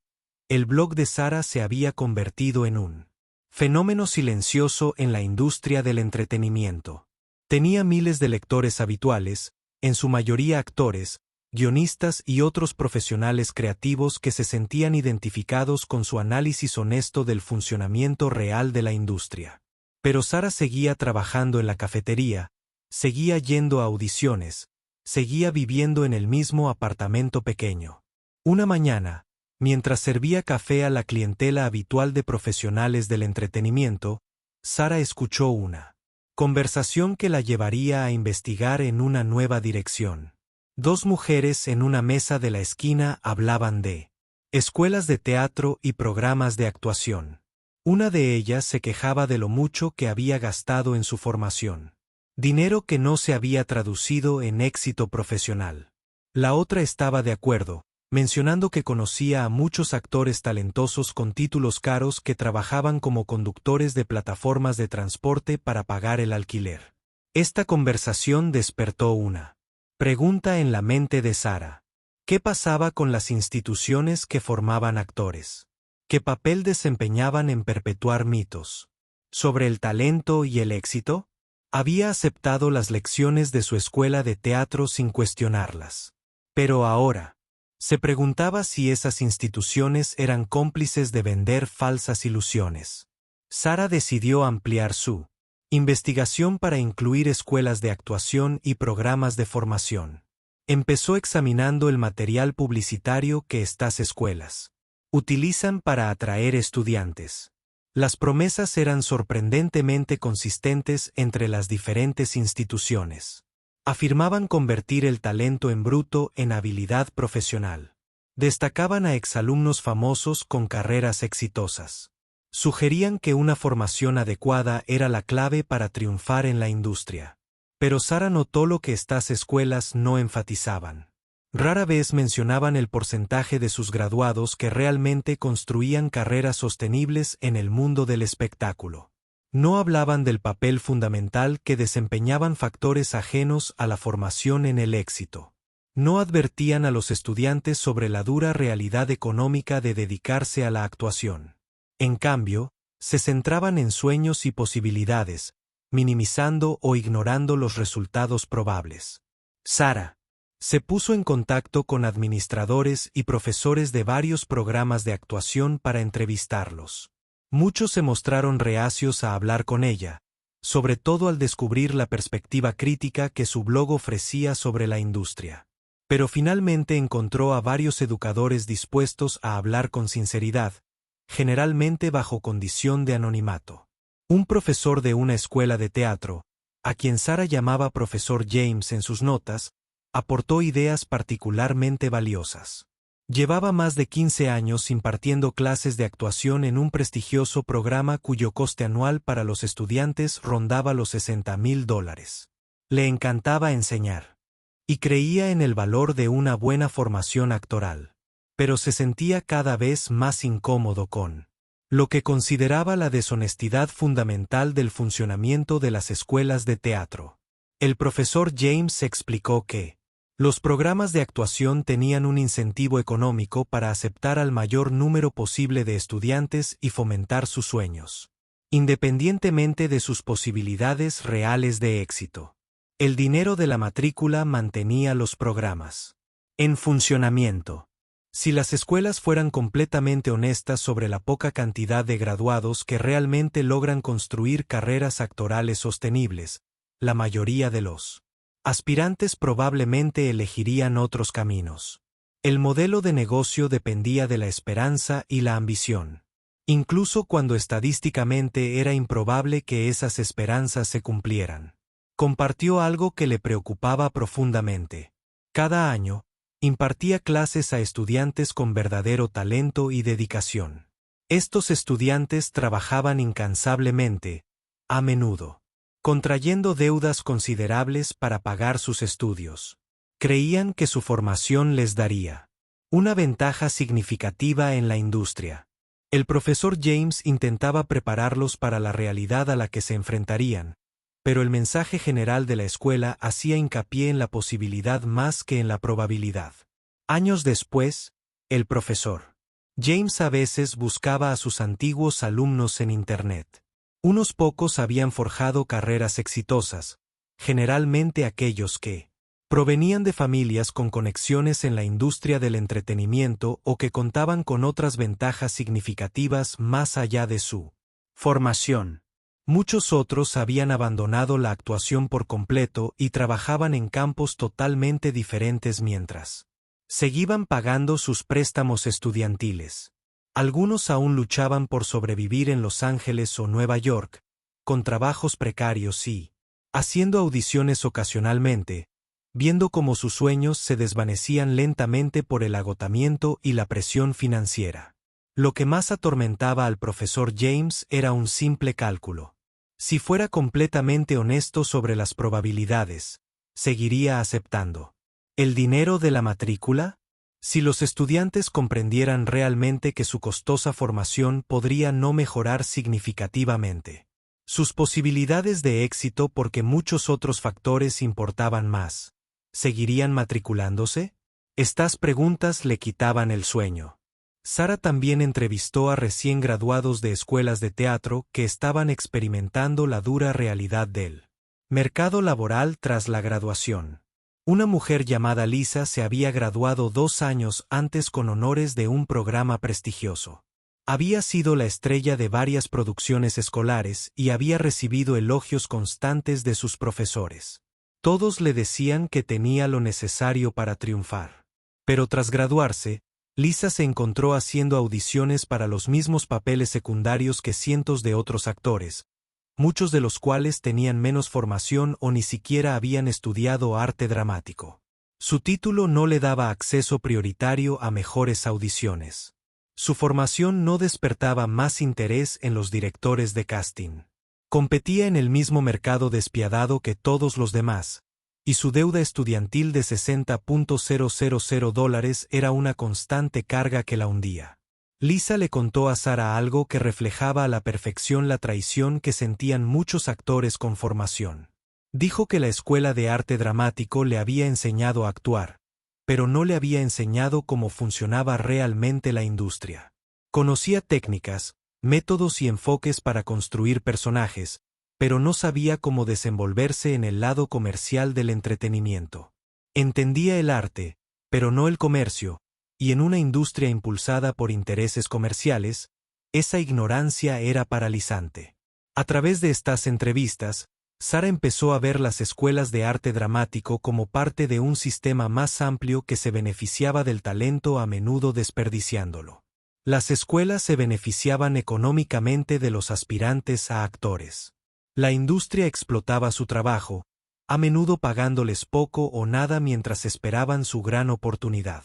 el blog de Sara se había convertido en un fenómeno silencioso en la industria del entretenimiento. Tenía miles de lectores habituales, en su mayoría actores, guionistas y otros profesionales creativos que se sentían identificados con su análisis honesto del funcionamiento real de la industria. Pero Sara seguía trabajando en la cafetería, seguía yendo a audiciones, seguía viviendo en el mismo apartamento pequeño. Una mañana, mientras servía café a la clientela habitual de profesionales del entretenimiento, Sara escuchó una conversación que la llevaría a investigar en una nueva dirección. Dos mujeres en una mesa de la esquina hablaban de escuelas de teatro y programas de actuación. Una de ellas se quejaba de lo mucho que había gastado en su formación. Dinero que no se había traducido en éxito profesional. La otra estaba de acuerdo, mencionando que conocía a muchos actores talentosos con títulos caros que trabajaban como conductores de plataformas de transporte para pagar el alquiler. Esta conversación despertó una pregunta en la mente de Sara. ¿Qué pasaba con las instituciones que formaban actores? ¿Qué papel desempeñaban en perpetuar mitos sobre el talento y el éxito? Había aceptado las lecciones de su escuela de teatro sin cuestionarlas. Pero ahora, se preguntaba si esas instituciones eran cómplices de vender falsas ilusiones. Sara decidió ampliar su investigación para incluir escuelas de actuación y programas de formación. Empezó examinando el material publicitario que estas escuelas utilizan para atraer estudiantes. Las promesas eran sorprendentemente consistentes entre las diferentes instituciones. Afirmaban convertir el talento en bruto en habilidad profesional. Destacaban a exalumnos famosos con carreras exitosas. Sugerían que una formación adecuada era la clave para triunfar en la industria. Pero Sara notó lo que estas escuelas no enfatizaban. Rara vez mencionaban el porcentaje de sus graduados que realmente construían carreras sostenibles en el mundo del espectáculo. No hablaban del papel fundamental que desempeñaban factores ajenos a la formación en el éxito. No advertían a los estudiantes sobre la dura realidad económica de dedicarse a la actuación. En cambio, se centraban en sueños y posibilidades, minimizando o ignorando los resultados probables. Sara se puso en contacto con administradores y profesores de varios programas de actuación para entrevistarlos. Muchos se mostraron reacios a hablar con ella, sobre todo al descubrir la perspectiva crítica que su blog ofrecía sobre la industria. Pero finalmente encontró a varios educadores dispuestos a hablar con sinceridad, generalmente bajo condición de anonimato. Un profesor de una escuela de teatro, a quien Sara llamaba profesor James en sus notas, aportó ideas particularmente valiosas. Llevaba más de 15 años impartiendo clases de actuación en un prestigioso programa cuyo coste anual para los estudiantes rondaba los $60,000. Le encantaba enseñar. Y creía en el valor de una buena formación actoral. Pero se sentía cada vez más incómodo con lo que consideraba la deshonestidad fundamental del funcionamiento de las escuelas de teatro. El profesor James explicó que los programas de actuación tenían un incentivo económico para aceptar al mayor número posible de estudiantes y fomentar sus sueños, independientemente de sus posibilidades reales de éxito. El dinero de la matrícula mantenía los programas en funcionamiento. Si las escuelas fueran completamente honestas sobre la poca cantidad de graduados que realmente logran construir carreras actorales sostenibles, la mayoría de los aspirantes probablemente elegirían otros caminos. El modelo de negocio dependía de la esperanza y la ambición, incluso cuando estadísticamente era improbable que esas esperanzas se cumplieran. Compartió algo que le preocupaba profundamente. Cada año, impartía clases a estudiantes con verdadero talento y dedicación. Estos estudiantes trabajaban incansablemente, a menudo contrayendo deudas considerables para pagar sus estudios. Creían que su formación les daría una ventaja significativa en la industria. El profesor James intentaba prepararlos para la realidad a la que se enfrentarían, pero el mensaje general de la escuela hacía hincapié en la posibilidad más que en la probabilidad. Años después, el profesor James a veces buscaba a sus antiguos alumnos en Internet. Unos pocos habían forjado carreras exitosas, generalmente aquellos que provenían de familias con conexiones en la industria del entretenimiento o que contaban con otras ventajas significativas más allá de su formación. Muchos otros habían abandonado la actuación por completo y trabajaban en campos totalmente diferentes mientras seguían pagando sus préstamos estudiantiles. Algunos aún luchaban por sobrevivir en Los Ángeles o Nueva York, con trabajos precarios y haciendo audiciones ocasionalmente, viendo cómo sus sueños se desvanecían lentamente por el agotamiento y la presión financiera. Lo que más atormentaba al profesor James era un simple cálculo. Si fuera completamente honesto sobre las probabilidades, seguiría aceptando el dinero de la matrícula. Si los estudiantes comprendieran realmente que su costosa formación podría no mejorar significativamente sus posibilidades de éxito porque muchos otros factores importaban más, ¿seguirían matriculándose? Estas preguntas le quitaban el sueño. Sara también entrevistó a recién graduados de escuelas de teatro que estaban experimentando la dura realidad del mercado laboral tras la graduación. Una mujer llamada Lisa se había graduado 2 años antes con honores de un programa prestigioso. Había sido la estrella de varias producciones escolares y había recibido elogios constantes de sus profesores. Todos le decían que tenía lo necesario para triunfar. Pero tras graduarse, Lisa se encontró haciendo audiciones para los mismos papeles secundarios que cientos de otros actores, muchos de los cuales tenían menos formación o ni siquiera habían estudiado arte dramático. Su título no le daba acceso prioritario a mejores audiciones. Su formación no despertaba más interés en los directores de casting. Competía en el mismo mercado despiadado que todos los demás, y su deuda estudiantil de $60,000 era una constante carga que la hundía. Lisa le contó a Sara algo que reflejaba a la perfección la traición que sentían muchos actores con formación. Dijo que la escuela de arte dramático le había enseñado a actuar, pero no le había enseñado cómo funcionaba realmente la industria. Conocía técnicas, métodos y enfoques para construir personajes, pero no sabía cómo desenvolverse en el lado comercial del entretenimiento. Entendía el arte, pero no el comercio, y en una industria impulsada por intereses comerciales, esa ignorancia era paralizante. A través de estas entrevistas, Sara empezó a ver las escuelas de arte dramático como parte de un sistema más amplio que se beneficiaba del talento a menudo desperdiciándolo. Las escuelas se beneficiaban económicamente de los aspirantes a actores. La industria explotaba su trabajo, a menudo pagándoles poco o nada mientras esperaban su gran oportunidad.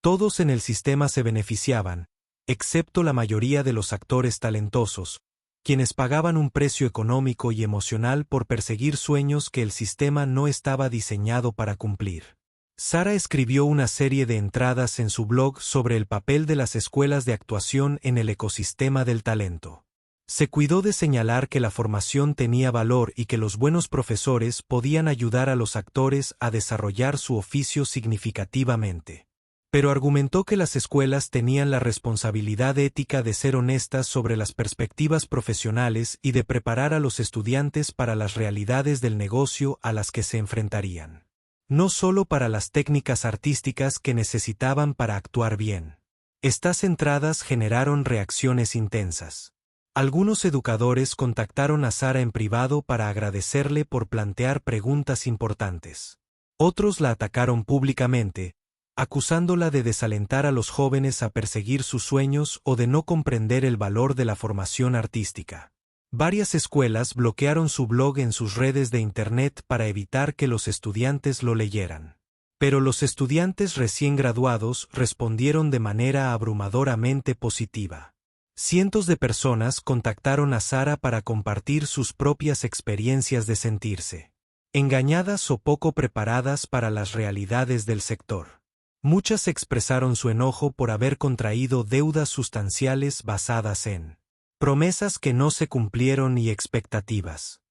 Todos en el sistema se beneficiaban, excepto la mayoría de los actores talentosos, quienes pagaban un precio económico y emocional por perseguir sueños que el sistema no estaba diseñado para cumplir. Sara escribió una serie de entradas en su blog sobre el papel de las escuelas de actuación en el ecosistema del talento. Se cuidó de señalar que la formación tenía valor y que los buenos profesores podían ayudar a los actores a desarrollar su oficio significativamente. Pero argumentó que las escuelas tenían la responsabilidad ética de ser honestas sobre las perspectivas profesionales y de preparar a los estudiantes para las realidades del negocio a las que se enfrentarían. No solo para las técnicas artísticas que necesitaban para actuar bien. Estas entradas generaron reacciones intensas. Algunos educadores contactaron a Sara en privado para agradecerle por plantear preguntas importantes. Otros la atacaron públicamente, acusándola de desalentar a los jóvenes a perseguir sus sueños o de no comprender el valor de la formación artística. Varias escuelas bloquearon su blog en sus redes de Internet para evitar que los estudiantes lo leyeran. Pero los estudiantes recién graduados respondieron de manera abrumadoramente positiva. Cientos de personas contactaron a Sara para compartir sus propias experiencias de sentirse engañadas o poco preparadas para las realidades del sector. Muchas expresaron su enojo por haber contraído deudas sustanciales basadas en promesas que no se cumplieron y expectativas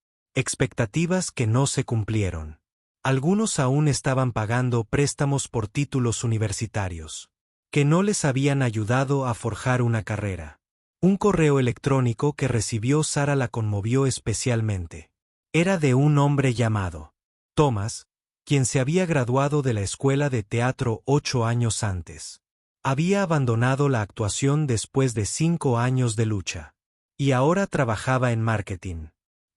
que no se cumplieron. Algunos aún estaban pagando préstamos por títulos universitarios, que no les habían ayudado a forjar una carrera. Un correo electrónico que recibió Sara la conmovió especialmente. Era de un hombre llamado Thomas, quien se había graduado de la escuela de teatro 8 años antes. Había abandonado la actuación después de 5 años de lucha. Y ahora trabajaba en marketing.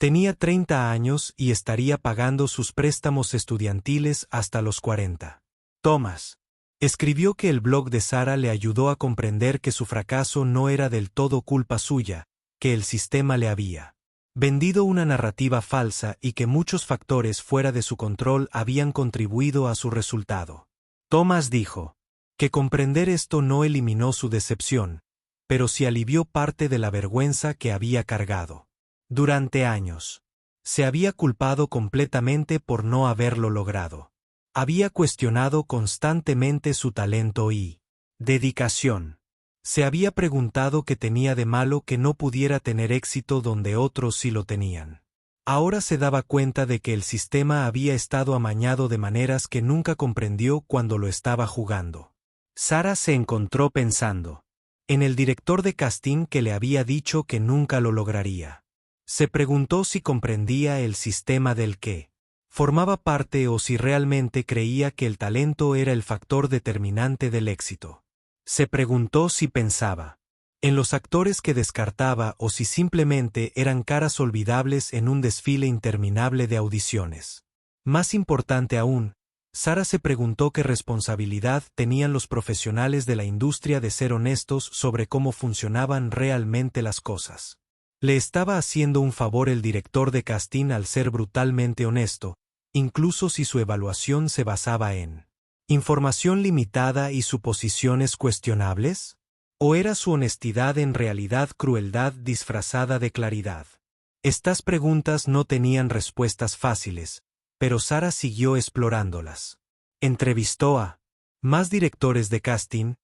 Tenía 30 años y estaría pagando sus préstamos estudiantiles hasta los 40. Thomas escribió que el blog de Sarah le ayudó a comprender que su fracaso no era del todo culpa suya, que el sistema le había vendido una narrativa falsa y que muchos factores fuera de su control habían contribuido a su resultado. Thomas dijo que comprender esto no eliminó su decepción, pero sí alivió parte de la vergüenza que había cargado. Durante años, se había culpado completamente por no haberlo logrado. Había cuestionado constantemente su talento y dedicación. Se había preguntado qué tenía de malo que no pudiera tener éxito donde otros sí lo tenían. Ahora se daba cuenta de que el sistema había estado amañado de maneras que nunca comprendió cuando lo estaba jugando. Sarah se encontró pensando en el director de casting que le había dicho que nunca lo lograría. Se preguntó si comprendía el sistema del que formaba parte o si realmente creía que el talento era el factor determinante del éxito. Se preguntó si pensaba en los actores que descartaba o si simplemente eran caras olvidables en un desfile interminable de audiciones. Más importante aún, Sarah se preguntó qué responsabilidad tenían los profesionales de la industria de ser honestos sobre cómo funcionaban realmente las cosas. Le estaba haciendo un favor el director de casting al ser brutalmente honesto, incluso si su evaluación se basaba en información limitada y suposiciones cuestionables. ¿O era su honestidad en realidad crueldad disfrazada de claridad? Estas preguntas no tenían respuestas fáciles, pero Sarah siguió explorándolas. Entrevistó a más directores de casting,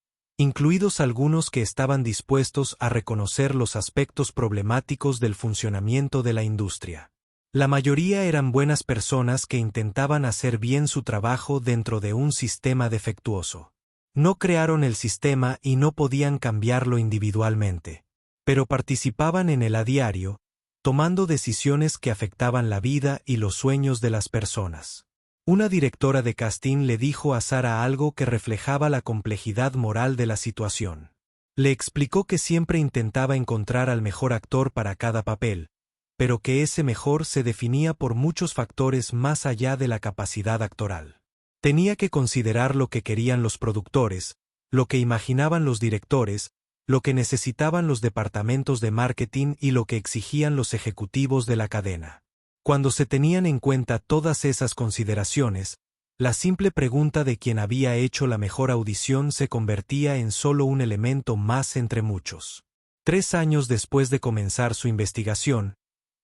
incluidos algunos que estaban dispuestos a reconocer los aspectos problemáticos del funcionamiento de la industria. La mayoría eran buenas personas que intentaban hacer bien su trabajo dentro de un sistema defectuoso. No crearon el sistema y no podían cambiarlo individualmente, pero participaban en él a diario, tomando decisiones que afectaban la vida y los sueños de las personas. Una directora de casting le dijo a Sarah algo que reflejaba la complejidad moral de la situación. Le explicó que siempre intentaba encontrar al mejor actor para cada papel, pero que ese mejor se definía por muchos factores más allá de la capacidad actoral. Tenía que considerar lo que querían los productores, lo que imaginaban los directores, lo que necesitaban los departamentos de marketing y lo que exigían los ejecutivos de la cadena. Cuando se tenían en cuenta todas esas consideraciones, la simple pregunta de quién había hecho la mejor audición se convertía en solo un elemento más entre muchos. 3 años después de comenzar su investigación,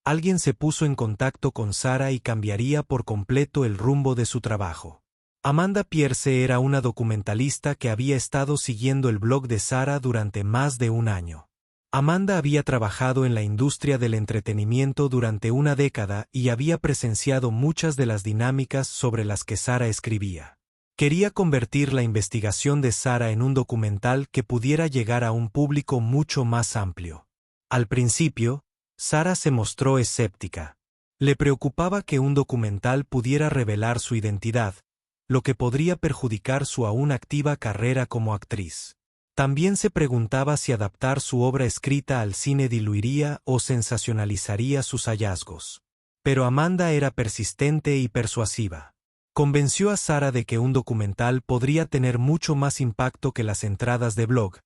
alguien se puso en contacto con Sarah y cambiaría por completo el rumbo de su trabajo. Amanda Pierce era una documentalista que había estado siguiendo el blog de Sarah durante más de un año. Amanda había trabajado en la industria del entretenimiento durante una década y había presenciado muchas de las dinámicas sobre las que Sarah escribía. Quería convertir la investigación de Sarah en un documental que pudiera llegar a un público mucho más amplio. Al principio, Sarah se mostró escéptica. Le preocupaba que un documental pudiera revelar su identidad, lo que podría perjudicar su aún activa carrera como actriz. También se preguntaba si adaptar su obra escrita al cine diluiría o sensacionalizaría sus hallazgos. Pero Amanda era persistente y persuasiva. Convenció a Sarah de que un documental podría tener mucho más impacto que las entradas de blog,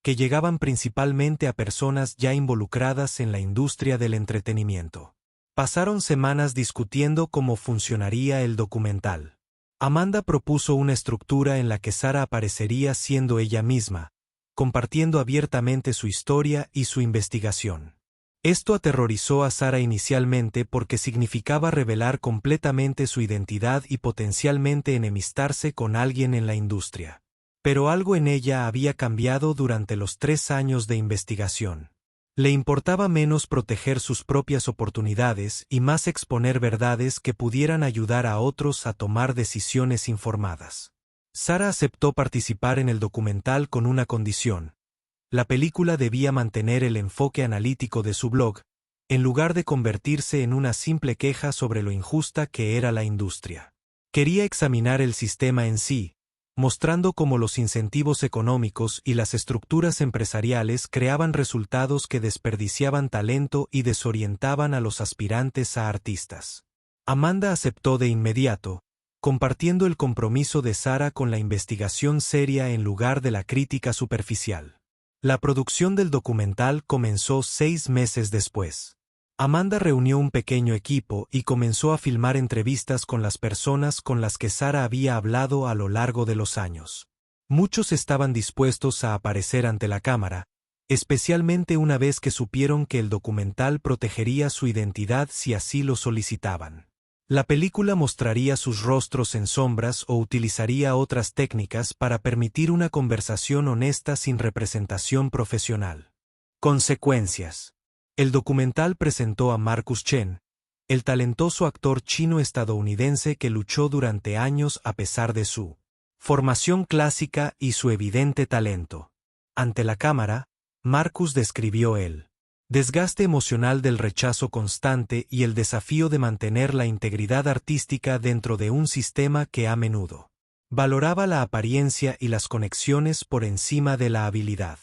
que llegaban principalmente a personas ya involucradas en la industria del entretenimiento. Pasaron semanas discutiendo cómo funcionaría el documental. Amanda propuso una estructura en la que Sarah aparecería siendo ella misma, compartiendo abiertamente su historia y su investigación. Esto aterrorizó a Sarah inicialmente porque significaba revelar completamente su identidad y potencialmente enemistarse con alguien en la industria. Pero algo en ella había cambiado durante los 3 años de investigación. Le importaba menos proteger sus propias oportunidades y más exponer verdades que pudieran ayudar a otros a tomar decisiones informadas. Sarah aceptó participar en el documental con una condición. La película debía mantener el enfoque analítico de su blog, en lugar de convertirse en una simple queja sobre lo injusta que era la industria. Quería examinar el sistema en sí, mostrando cómo los incentivos económicos y las estructuras empresariales creaban resultados que desperdiciaban talento y desorientaban a los aspirantes a artistas. Amanda aceptó de inmediato, compartiendo el compromiso de Sarah con la investigación seria en lugar de la crítica superficial. La producción del documental comenzó 6 meses después. Amanda reunió un pequeño equipo y comenzó a filmar entrevistas con las personas con las que Sarah había hablado a lo largo de los años. Muchos estaban dispuestos a aparecer ante la cámara, especialmente una vez que supieron que el documental protegería su identidad si así lo solicitaban. La película mostraría sus rostros en sombras o utilizaría otras técnicas para permitir una conversación honesta sin representación profesional. Consecuencias. El documental presentó a Marcus Chen, el talentoso actor chino-estadounidense que luchó durante años a pesar de su formación clásica y su evidente talento. Ante la cámara, Marcus describió el desgaste emocional del rechazo constante y el desafío de mantener la integridad artística dentro de un sistema que a menudo valoraba la apariencia y las conexiones por encima de la habilidad.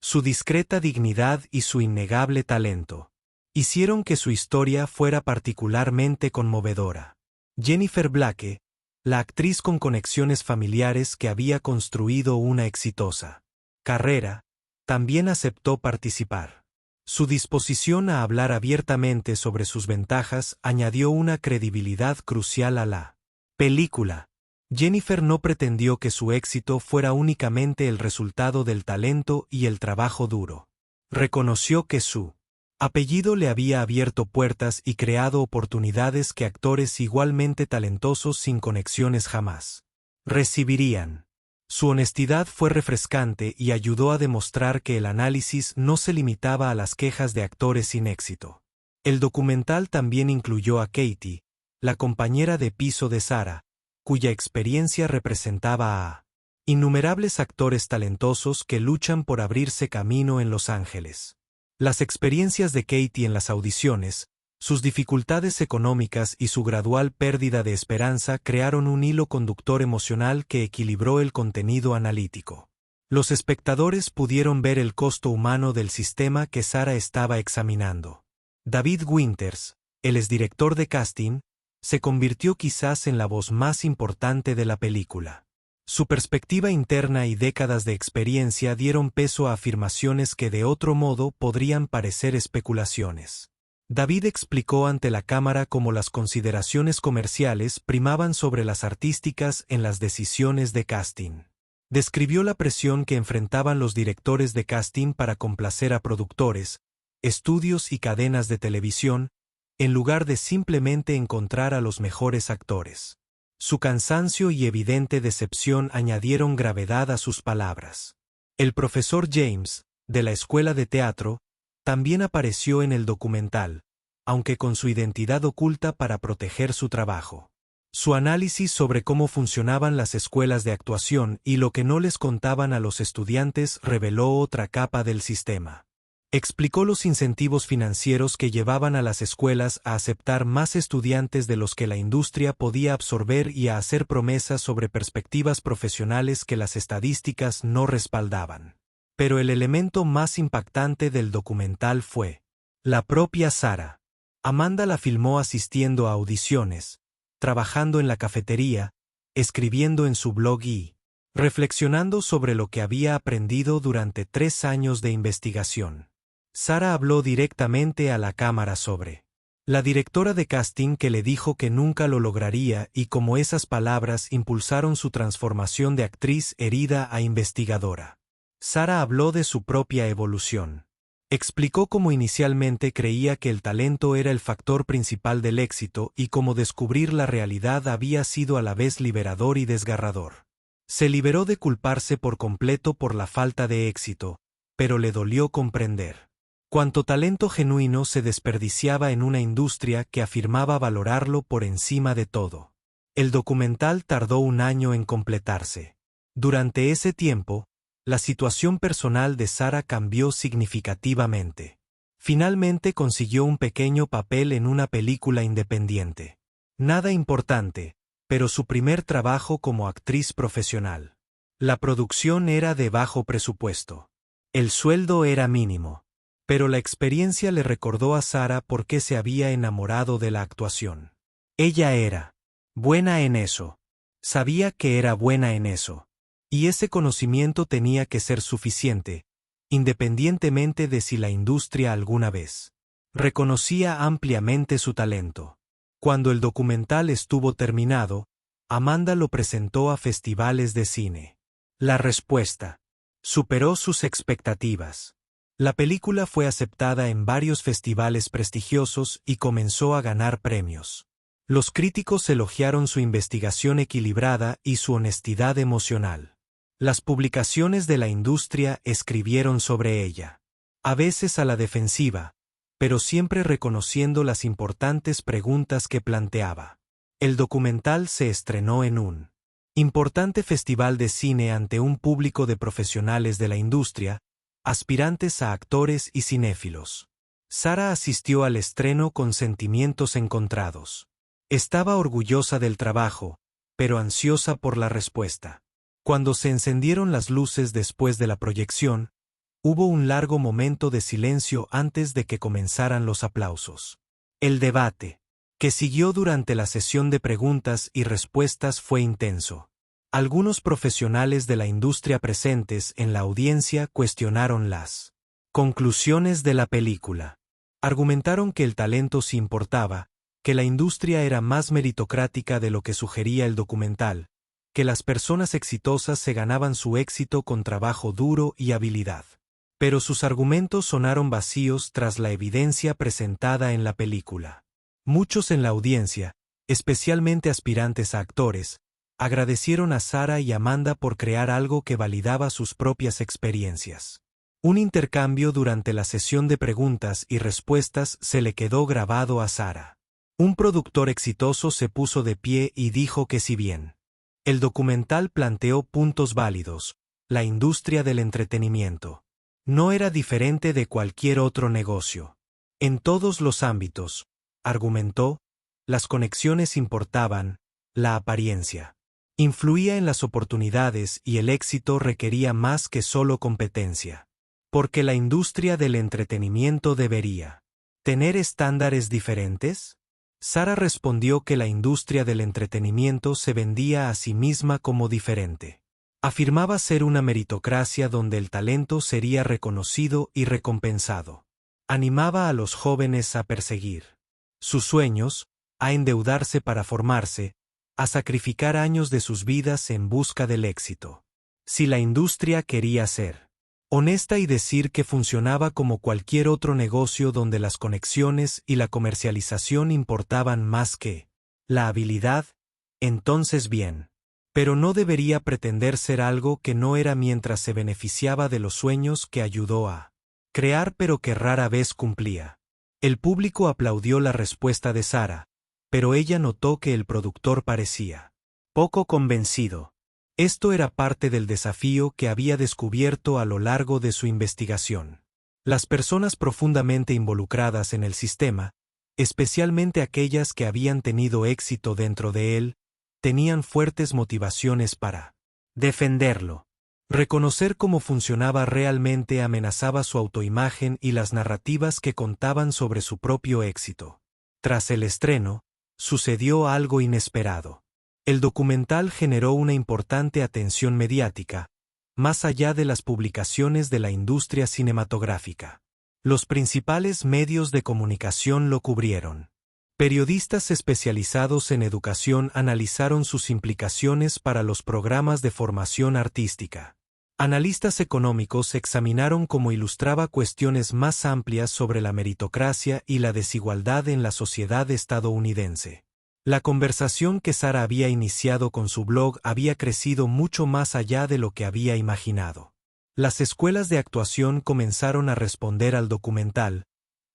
Su discreta dignidad y su innegable talento hicieron que su historia fuera particularmente conmovedora. Jennifer Blake, la actriz con conexiones familiares que había construido una exitosa carrera, también aceptó participar. Su disposición a hablar abiertamente sobre sus ventajas añadió una credibilidad crucial a la película. Jennifer no pretendió que su éxito fuera únicamente el resultado del talento y el trabajo duro. Reconoció que su apellido le había abierto puertas y creado oportunidades que actores igualmente talentosos sin conexiones jamás recibirían. Su honestidad fue refrescante y ayudó a demostrar que el análisis no se limitaba a las quejas de actores sin éxito. El documental también incluyó a Katie, la compañera de piso de Sarah, cuya experiencia representaba a innumerables actores talentosos que luchan por abrirse camino en Los Ángeles. Las experiencias de Katie en las audiciones, sus dificultades económicas y su gradual pérdida de esperanza crearon un hilo conductor emocional que equilibró el contenido analítico. Los espectadores pudieron ver el costo humano del sistema que Sarah estaba examinando. David Winters, el exdirector de casting, se convirtió quizás en la voz más importante de la película. Su perspectiva interna y décadas de experiencia dieron peso a afirmaciones que de otro modo podrían parecer especulaciones. David explicó ante la cámara cómo las consideraciones comerciales primaban sobre las artísticas en las decisiones de casting. Describió la presión que enfrentaban los directores de casting para complacer a productores, estudios y cadenas de televisión, en lugar de simplemente encontrar a los mejores actores. Su cansancio y evidente decepción añadieron gravedad a sus palabras. El profesor James, de la escuela de teatro, también apareció en el documental, aunque con su identidad oculta para proteger su trabajo. Su análisis sobre cómo funcionaban las escuelas de actuación y lo que no les contaban a los estudiantes reveló otra capa del sistema. Explicó los incentivos financieros que llevaban a las escuelas a aceptar más estudiantes de los que la industria podía absorber y a hacer promesas sobre perspectivas profesionales que las estadísticas no respaldaban. Pero el elemento más impactante del documental fue la propia Sarah. Amanda la filmó asistiendo a audiciones, trabajando en la cafetería, escribiendo en su blog y reflexionando sobre lo que había aprendido durante 3 años de investigación. Sarah habló directamente a la cámara sobre la directora de casting que le dijo que nunca lo lograría y cómo esas palabras impulsaron su transformación de actriz herida a investigadora. Sarah habló de su propia evolución. Explicó cómo inicialmente creía que el talento era el factor principal del éxito y cómo descubrir la realidad había sido a la vez liberador y desgarrador. Se liberó de culparse por completo por la falta de éxito, pero le dolió comprender cuánto talento genuino se desperdiciaba en una industria que afirmaba valorarlo por encima de todo. El documental tardó 1 año en completarse. Durante ese tiempo, la situación personal de Sarah cambió significativamente. Finalmente consiguió un pequeño papel en una película independiente. Nada importante, pero su primer trabajo como actriz profesional. La producción era de bajo presupuesto. El sueldo era mínimo. Pero la experiencia le recordó a Sara por qué se había enamorado de la actuación. Ella era buena en eso. Sabía que era buena en eso. Y ese conocimiento tenía que ser suficiente, independientemente de si la industria alguna vez reconocía ampliamente su talento. Cuando el documental estuvo terminado, Amanda lo presentó a festivales de cine. La respuesta superó sus expectativas. La película fue aceptada en varios festivales prestigiosos y comenzó a ganar premios. Los críticos elogiaron su investigación equilibrada y su honestidad emocional. Las publicaciones de la industria escribieron sobre ella. A veces a la defensiva, pero siempre reconociendo las importantes preguntas que planteaba. El documental se estrenó en un importante festival de cine ante un público de profesionales de la industria, aspirantes a actores y cinéfilos. Sara asistió al estreno con sentimientos encontrados. Estaba orgullosa del trabajo, pero ansiosa por la respuesta. Cuando se encendieron las luces después de la proyección, hubo un largo momento de silencio antes de que comenzaran los aplausos. El debate, que siguió durante la sesión de preguntas y respuestas, fue intenso. Algunos profesionales de la industria presentes en la audiencia cuestionaron las conclusiones de la película. Argumentaron que el talento sí importaba, que la industria era más meritocrática de lo que sugería el documental, que las personas exitosas se ganaban su éxito con trabajo duro y habilidad. Pero sus argumentos sonaron vacíos tras la evidencia presentada en la película. Muchos en la audiencia, especialmente aspirantes a actores, agradecieron a Sara y Amanda por crear algo que validaba sus propias experiencias. Un intercambio durante la sesión de preguntas y respuestas se le quedó grabado a Sara. Un productor exitoso se puso de pie y dijo que si bien el documental planteó puntos válidos, la industria del entretenimiento no era diferente de cualquier otro negocio. En todos los ámbitos, argumentó, las conexiones importaban, la apariencia influía en las oportunidades y el éxito requería más que solo competencia. ¿Porque la industria del entretenimiento debería tener estándares diferentes? Sara respondió que la industria del entretenimiento se vendía a sí misma como diferente. Afirmaba ser una meritocracia donde el talento sería reconocido y recompensado. Animaba a los jóvenes a perseguir sus sueños, a endeudarse para formarse, a sacrificar años de sus vidas en busca del éxito. Si la industria quería ser honesta y decir que funcionaba como cualquier otro negocio donde las conexiones y la comercialización importaban más que la habilidad, entonces bien. Pero no debería pretender ser algo que no era mientras se beneficiaba de los sueños que ayudó a crear pero que rara vez cumplía. El público aplaudió la respuesta de Sara, pero ella notó que el productor parecía poco convencido. Esto era parte del desafío que había descubierto a lo largo de su investigación. Las personas profundamente involucradas en el sistema, especialmente aquellas que habían tenido éxito dentro de él, tenían fuertes motivaciones para defenderlo. Reconocer cómo funcionaba realmente amenazaba su autoimagen y las narrativas que contaban sobre su propio éxito. Tras el estreno, sucedió algo inesperado. El documental generó una importante atención mediática, más allá de las publicaciones de la industria cinematográfica. Los principales medios de comunicación lo cubrieron. Periodistas especializados en educación analizaron sus implicaciones para los programas de formación artística. Analistas económicos examinaron cómo ilustraba cuestiones más amplias sobre la meritocracia y la desigualdad en la sociedad estadounidense. La conversación que Sara había iniciado con su blog había crecido mucho más allá de lo que había imaginado. Las escuelas de actuación comenzaron a responder al documental,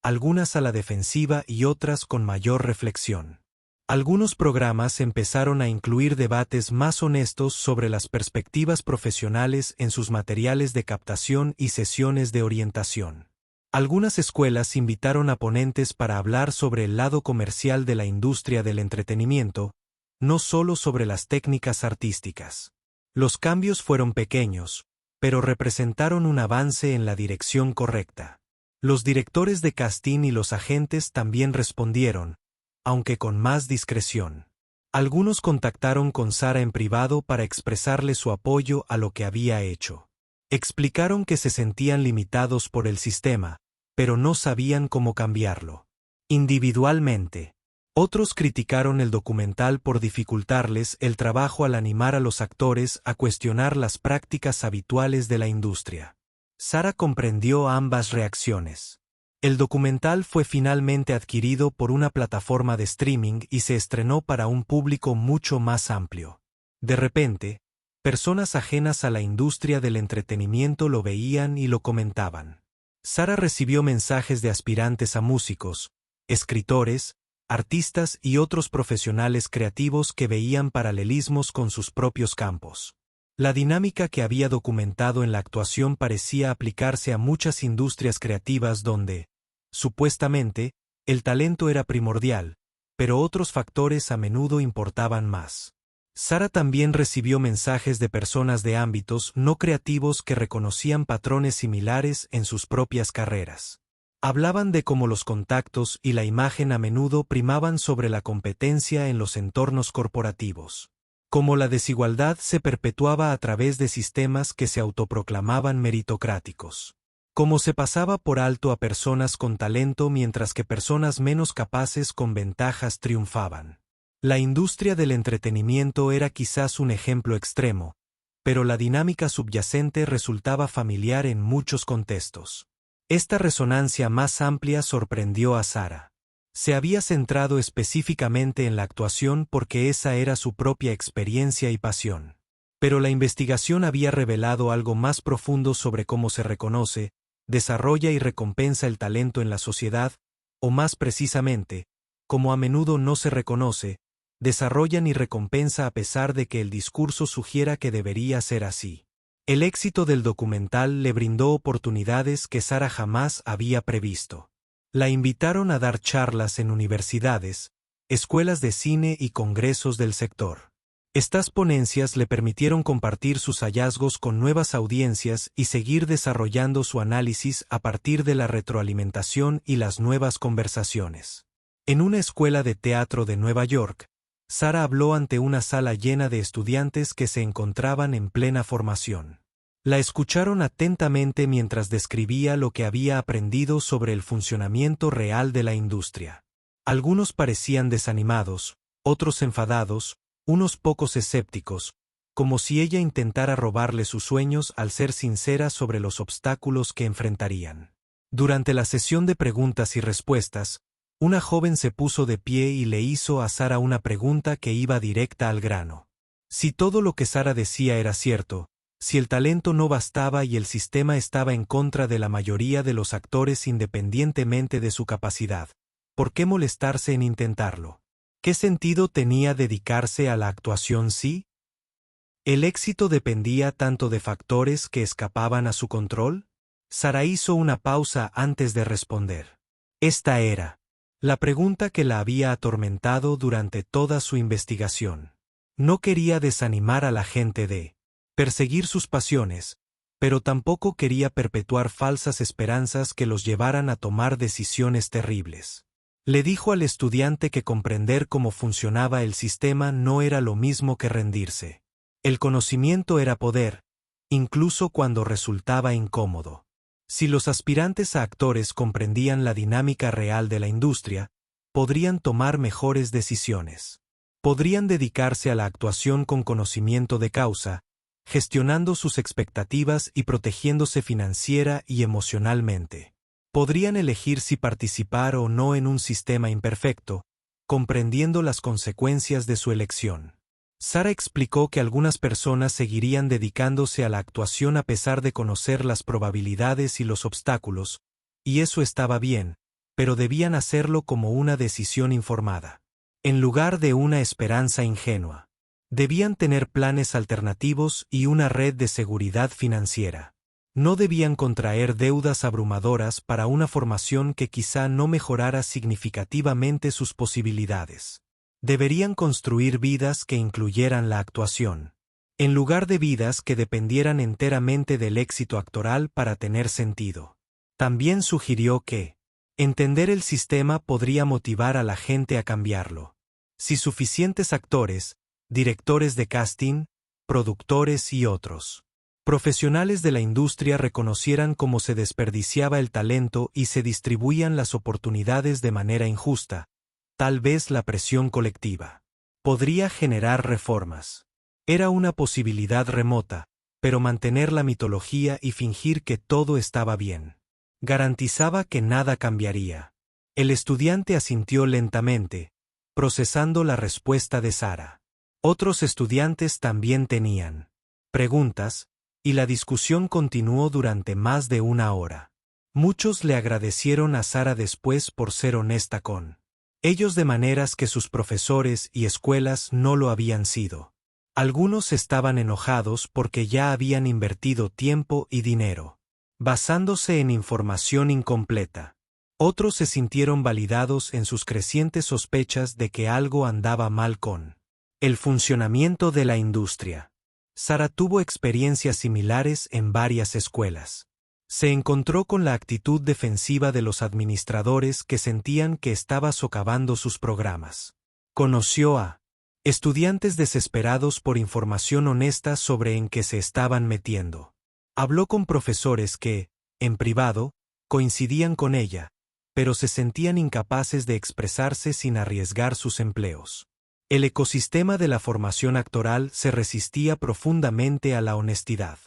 algunas a la defensiva y otras con mayor reflexión. Algunos programas empezaron a incluir debates más honestos sobre las perspectivas profesionales en sus materiales de captación y sesiones de orientación. Algunas escuelas invitaron a ponentes para hablar sobre el lado comercial de la industria del entretenimiento, no solo sobre las técnicas artísticas. Los cambios fueron pequeños, pero representaron un avance en la dirección correcta. Los directores de casting y los agentes también respondieron, aunque con más discreción. Algunos contactaron con Sara en privado para expresarle su apoyo a lo que había hecho. Explicaron que se sentían limitados por el sistema, pero no sabían cómo cambiarlo. Individualmente. Otros criticaron el documental por dificultarles el trabajo al animar a los actores a cuestionar las prácticas habituales de la industria. Sara comprendió ambas reacciones. El documental fue finalmente adquirido por una plataforma de streaming y se estrenó para un público mucho más amplio. De repente, personas ajenas a la industria del entretenimiento lo veían y lo comentaban. Sara recibió mensajes de aspirantes a músicos, escritores, artistas y otros profesionales creativos que veían paralelismos con sus propios campos. La dinámica que había documentado en la actuación parecía aplicarse a muchas industrias creativas donde, supuestamente, el talento era primordial, pero otros factores a menudo importaban más. Sara también recibió mensajes de personas de ámbitos no creativos que reconocían patrones similares en sus propias carreras. Hablaban de cómo los contactos y la imagen a menudo primaban sobre la competencia en los entornos corporativos. Cómo la desigualdad se perpetuaba a través de sistemas que se autoproclamaban meritocráticos. Cómo se pasaba por alto a personas con talento mientras que personas menos capaces con ventajas triunfaban. La industria del entretenimiento era quizás un ejemplo extremo, pero la dinámica subyacente resultaba familiar en muchos contextos. Esta resonancia más amplia sorprendió a Sara. Se había centrado específicamente en la actuación porque esa era su propia experiencia y pasión. Pero la investigación había revelado algo más profundo sobre cómo se reconoce, desarrolla y recompensa el talento en la sociedad, o más precisamente, cómo a menudo no se reconoce, desarrolla ni recompensa a pesar de que el discurso sugiera que debería ser así. El éxito del documental le brindó oportunidades que Sara jamás había previsto. La invitaron a dar charlas en universidades, escuelas de cine y congresos del sector. Estas ponencias le permitieron compartir sus hallazgos con nuevas audiencias y seguir desarrollando su análisis a partir de la retroalimentación y las nuevas conversaciones. En una escuela de teatro de Nueva York, Sara habló ante una sala llena de estudiantes que se encontraban en plena formación. La escucharon atentamente mientras describía lo que había aprendido sobre el funcionamiento real de la industria. Algunos parecían desanimados, otros enfadados, unos pocos escépticos, como si ella intentara robarle sus sueños al ser sincera sobre los obstáculos que enfrentarían. Durante la sesión de preguntas y respuestas, una joven se puso de pie y le hizo a Sara una pregunta que iba directa al grano. Si todo lo que Sara decía era cierto, si el talento no bastaba y el sistema estaba en contra de la mayoría de los actores independientemente de su capacidad, ¿por qué molestarse en intentarlo? ¿Qué sentido tenía dedicarse a la actuación si el éxito dependía tanto de factores que escapaban a su control? Sara hizo una pausa antes de responder. Esta era la pregunta que la había atormentado durante toda su investigación. No quería desanimar a la gente de perseguir sus pasiones, pero tampoco quería perpetuar falsas esperanzas que los llevaran a tomar decisiones terribles. Le dijo al estudiante que comprender cómo funcionaba el sistema no era lo mismo que rendirse. El conocimiento era poder, incluso cuando resultaba incómodo. Si los aspirantes a actores comprendían la dinámica real de la industria, podrían tomar mejores decisiones. Podrían dedicarse a la actuación con conocimiento de causa, gestionando sus expectativas y protegiéndose financiera y emocionalmente. Podrían elegir si participar o no en un sistema imperfecto, comprendiendo las consecuencias de su elección. Sara explicó que algunas personas seguirían dedicándose a la actuación a pesar de conocer las probabilidades y los obstáculos, y eso estaba bien, pero debían hacerlo como una decisión informada, en lugar de una esperanza ingenua. Debían tener planes alternativos y una red de seguridad financiera. No debían contraer deudas abrumadoras para una formación que quizá no mejorara significativamente sus posibilidades. Deberían construir vidas que incluyeran la actuación, en lugar de vidas que dependieran enteramente del éxito actoral para tener sentido. También sugirió que entender el sistema podría motivar a la gente a cambiarlo. Si suficientes actores, directores de casting, productores y otros profesionales de la industria reconocieran cómo se desperdiciaba el talento y se distribuían las oportunidades de manera injusta, tal vez la presión colectiva podría generar reformas. Era una posibilidad remota, pero mantener la mitología y fingir que todo estaba bien garantizaba que nada cambiaría. El estudiante asintió lentamente, procesando la respuesta de Sara. Otros estudiantes también tenían preguntas, y la discusión continuó durante más de una hora. Muchos le agradecieron a Sara después por ser honesta con ellos de maneras que sus profesores y escuelas no lo habían sido. Algunos estaban enojados porque ya habían invertido tiempo y dinero, basándose en información incompleta. Otros se sintieron validados en sus crecientes sospechas de que algo andaba mal con el funcionamiento de la industria. Sara tuvo experiencias similares en varias escuelas. Se encontró con la actitud defensiva de los administradores que sentían que estaba socavando sus programas. Conoció a estudiantes desesperados por información honesta sobre en qué se estaban metiendo. Habló con profesores que, en privado, coincidían con ella, pero se sentían incapaces de expresarse sin arriesgar sus empleos. El ecosistema de la formación actoral se resistía profundamente a la honestidad,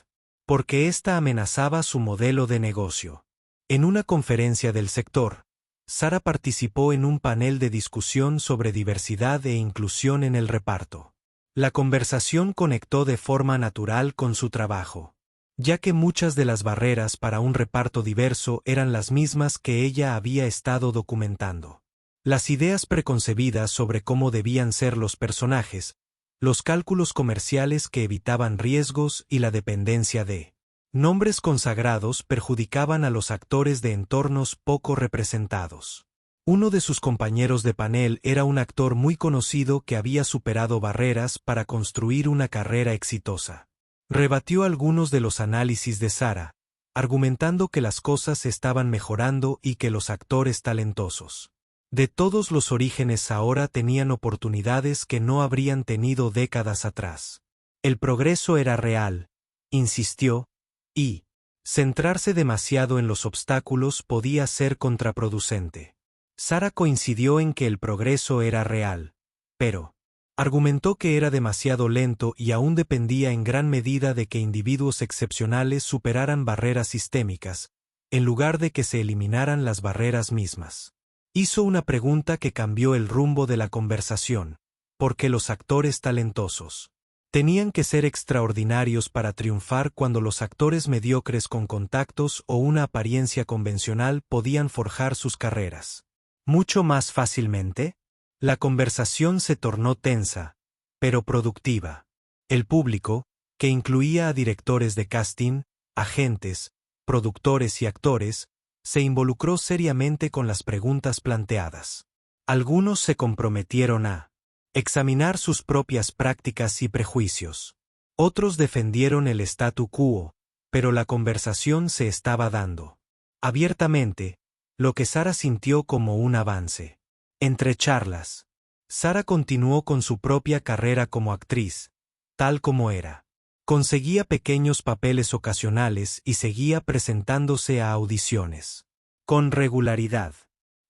porque ésta amenazaba su modelo de negocio. En una conferencia del sector, Sara participó en un panel de discusión sobre diversidad e inclusión en el reparto. La conversación conectó de forma natural con su trabajo, ya que muchas de las barreras para un reparto diverso eran las mismas que ella había estado documentando. Las ideas preconcebidas sobre cómo debían ser los personajes, los cálculos comerciales que evitaban riesgos y la dependencia de nombres consagrados perjudicaban a los actores de entornos poco representados. Uno de sus compañeros de panel era un actor muy conocido que había superado barreras para construir una carrera exitosa. Rebatió algunos de los análisis de Sara, argumentando que las cosas estaban mejorando y que los actores talentosos de todos los orígenes ahora tenían oportunidades que no habrían tenido décadas atrás. El progreso era real, insistió, y centrarse demasiado en los obstáculos podía ser contraproducente. Sara coincidió en que el progreso era real, pero argumentó que era demasiado lento y aún dependía en gran medida de que individuos excepcionales superaran barreras sistémicas, en lugar de que se eliminaran las barreras mismas. Hizo una pregunta que cambió el rumbo de la conversación, porque los actores talentosos tenían que ser extraordinarios para triunfar cuando los actores mediocres con contactos o una apariencia convencional podían forjar sus carreras mucho más fácilmente. La conversación se tornó tensa, pero productiva. El público, que incluía a directores de casting, agentes, productores y actores, se involucró seriamente con las preguntas planteadas. Algunos se comprometieron a examinar sus propias prácticas y prejuicios. Otros defendieron el statu quo, pero la conversación se estaba dando abiertamente, lo que Sara sintió como un avance. Entre charlas, Sara continuó con su propia carrera como actriz, tal como era. Conseguía pequeños papeles ocasionales y seguía presentándose a audiciones con regularidad.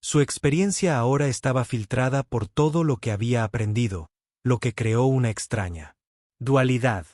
Su experiencia ahora estaba filtrada por todo lo que había aprendido, lo que creó una extraña dualidad.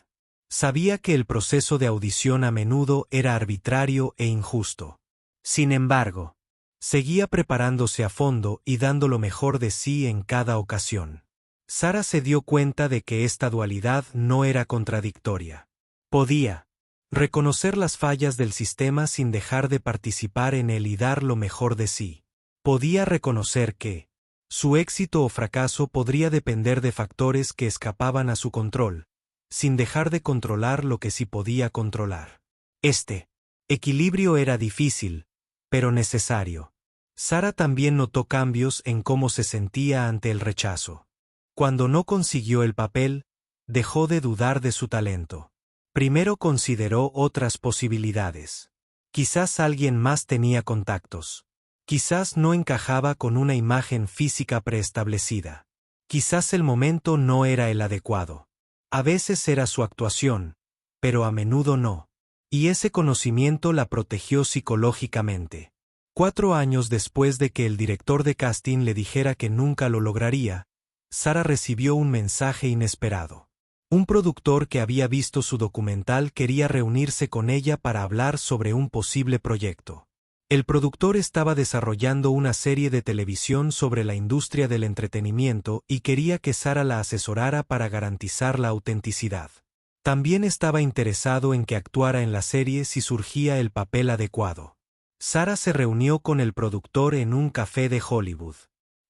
Sabía que el proceso de audición a menudo era arbitrario e injusto. Sin embargo, seguía preparándose a fondo y dando lo mejor de sí en cada ocasión. Sara se dio cuenta de que esta dualidad no era contradictoria. Podía reconocer las fallas del sistema sin dejar de participar en él y dar lo mejor de sí. Podía reconocer que su éxito o fracaso podría depender de factores que escapaban a su control, sin dejar de controlar lo que sí podía controlar. Este equilibrio era difícil, pero necesario. Sara también notó cambios en cómo se sentía ante el rechazo. Cuando no consiguió el papel, dejó de dudar de su talento. Primero consideró otras posibilidades. Quizás alguien más tenía contactos. Quizás no encajaba con una imagen física preestablecida. Quizás el momento no era el adecuado. A veces era su actuación, pero a menudo no. Y ese conocimiento la protegió psicológicamente. 4 años después de que el director de casting le dijera que nunca lo lograría, Sara recibió un mensaje inesperado. Un productor que había visto su documental quería reunirse con ella para hablar sobre un posible proyecto. El productor estaba desarrollando una serie de televisión sobre la industria del entretenimiento y quería que Sara la asesorara para garantizar la autenticidad. También estaba interesado en que actuara en la serie si surgía el papel adecuado. Sara se reunió con el productor en un café de Hollywood.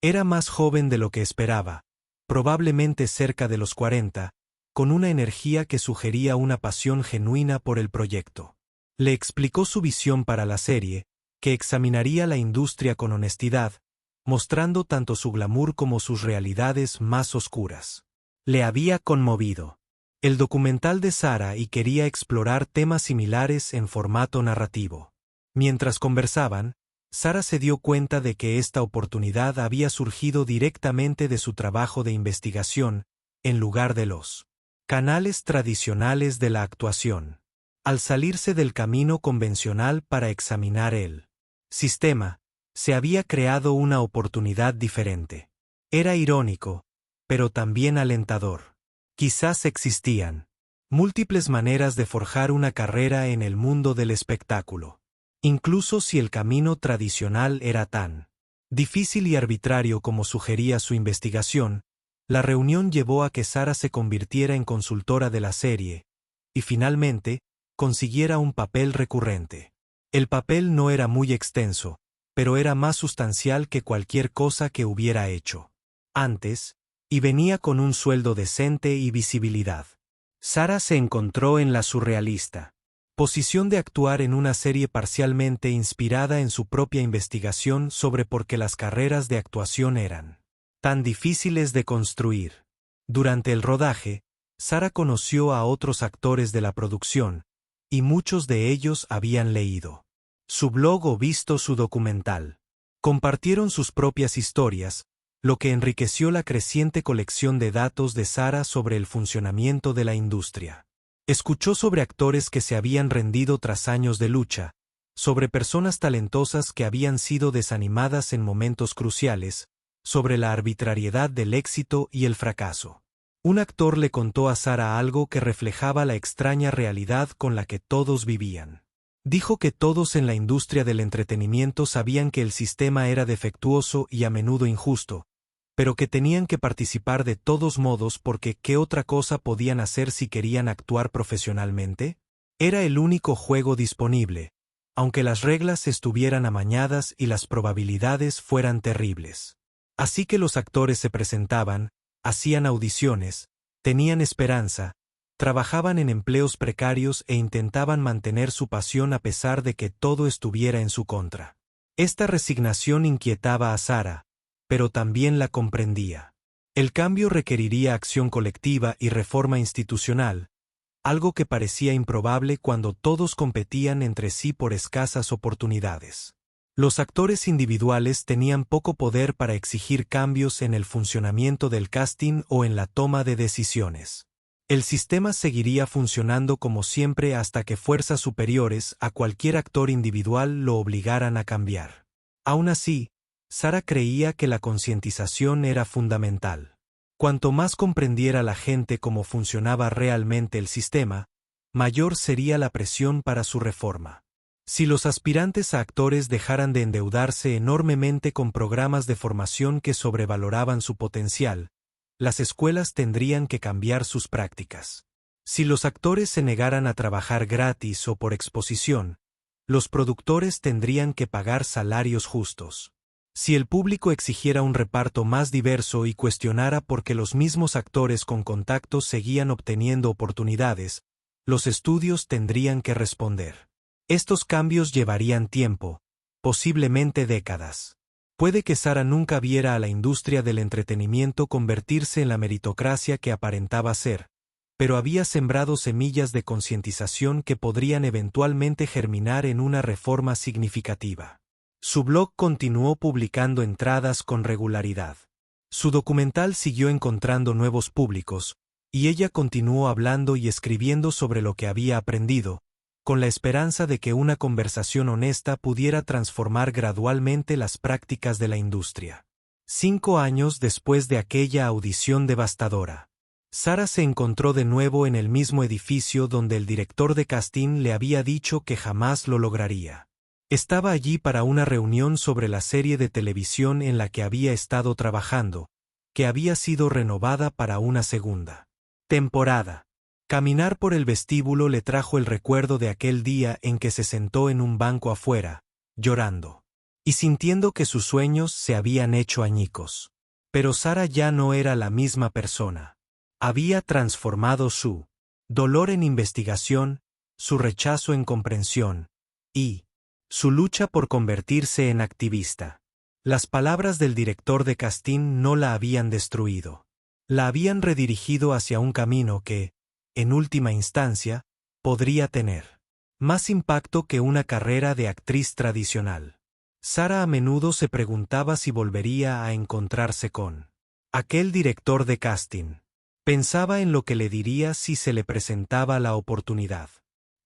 Era más joven de lo que esperaba, probablemente cerca de los 40, con una energía que sugería una pasión genuina por el proyecto. Le explicó su visión para la serie, que examinaría la industria con honestidad, mostrando tanto su glamour como sus realidades más oscuras. Le había conmovido el documental de Sara y quería explorar temas similares en formato narrativo. Mientras conversaban, Sara se dio cuenta de que esta oportunidad había surgido directamente de su trabajo de investigación, en lugar de los canales tradicionales de la actuación. Al salirse del camino convencional para examinar el sistema, se había creado una oportunidad diferente. Era irónico, pero también alentador. Quizás existían múltiples maneras de forjar una carrera en el mundo del espectáculo. Incluso si el camino tradicional era tan difícil y arbitrario como sugería su investigación, la reunión llevó a que Sara se convirtiera en consultora de la serie, y finalmente, consiguiera un papel recurrente. El papel no era muy extenso, pero era más sustancial que cualquier cosa que hubiera hecho antes, y venía con un sueldo decente y visibilidad. Sara se encontró en la surrealista posición de actuar en una serie parcialmente inspirada en su propia investigación sobre por qué las carreras de actuación eran tan difíciles de construir. Durante el rodaje, Sara conoció a otros actores de la producción, y muchos de ellos habían leído su blog o visto su documental. Compartieron sus propias historias, lo que enriqueció la creciente colección de datos de Sara sobre el funcionamiento de la industria. Escuchó sobre actores que se habían rendido tras años de lucha, sobre personas talentosas que habían sido desanimadas en momentos cruciales, sobre la arbitrariedad del éxito y el fracaso. Un actor le contó a Sara algo que reflejaba la extraña realidad con la que todos vivían. Dijo que todos en la industria del entretenimiento sabían que el sistema era defectuoso y a menudo injusto, pero que tenían que participar de todos modos porque ¿qué otra cosa podían hacer si querían actuar profesionalmente? Era el único juego disponible, aunque las reglas estuvieran amañadas y las probabilidades fueran terribles. Así que los actores se presentaban, hacían audiciones, tenían esperanza, trabajaban en empleos precarios e intentaban mantener su pasión a pesar de que todo estuviera en su contra. Esta resignación inquietaba a Sara, pero también la comprendía. El cambio requeriría acción colectiva y reforma institucional, algo que parecía improbable cuando todos competían entre sí por escasas oportunidades. Los actores individuales tenían poco poder para exigir cambios en el funcionamiento del casting o en la toma de decisiones. El sistema seguiría funcionando como siempre hasta que fuerzas superiores a cualquier actor individual lo obligaran a cambiar. Aún así, Sara creía que la concientización era fundamental. Cuanto más comprendiera la gente cómo funcionaba realmente el sistema, mayor sería la presión para su reforma. Si los aspirantes a actores dejaran de endeudarse enormemente con programas de formación que sobrevaloraban su potencial, las escuelas tendrían que cambiar sus prácticas. Si los actores se negaran a trabajar gratis o por exposición, los productores tendrían que pagar salarios justos. Si el público exigiera un reparto más diverso y cuestionara por qué los mismos actores con contactos seguían obteniendo oportunidades, los estudios tendrían que responder. Estos cambios llevarían tiempo, posiblemente décadas. Puede que Sara nunca viera a la industria del entretenimiento convertirse en la meritocracia que aparentaba ser, pero había sembrado semillas de concientización que podrían eventualmente germinar en una reforma significativa. Su blog continuó publicando entradas con regularidad. Su documental siguió encontrando nuevos públicos, y ella continuó hablando y escribiendo sobre lo que había aprendido, con la esperanza de que una conversación honesta pudiera transformar gradualmente las prácticas de la industria. 5 años después de aquella audición devastadora, Sara se encontró de nuevo en el mismo edificio donde el director de casting le había dicho que jamás lo lograría. Estaba allí para una reunión sobre la serie de televisión en la que había estado trabajando, que había sido renovada para una segunda temporada. Caminar por el vestíbulo le trajo el recuerdo de aquel día en que se sentó en un banco afuera, llorando, y sintiendo que sus sueños se habían hecho añicos. Pero Sara ya no era la misma persona. Había transformado su dolor en investigación, su rechazo en comprensión, y su lucha por convertirse en activista. Las palabras del director de casting no la habían destruido. La habían redirigido hacia un camino que, en última instancia, podría tener más impacto que una carrera de actriz tradicional. Sara a menudo se preguntaba si volvería a encontrarse con aquel director de casting. Pensaba en lo que le diría si se le presentaba la oportunidad.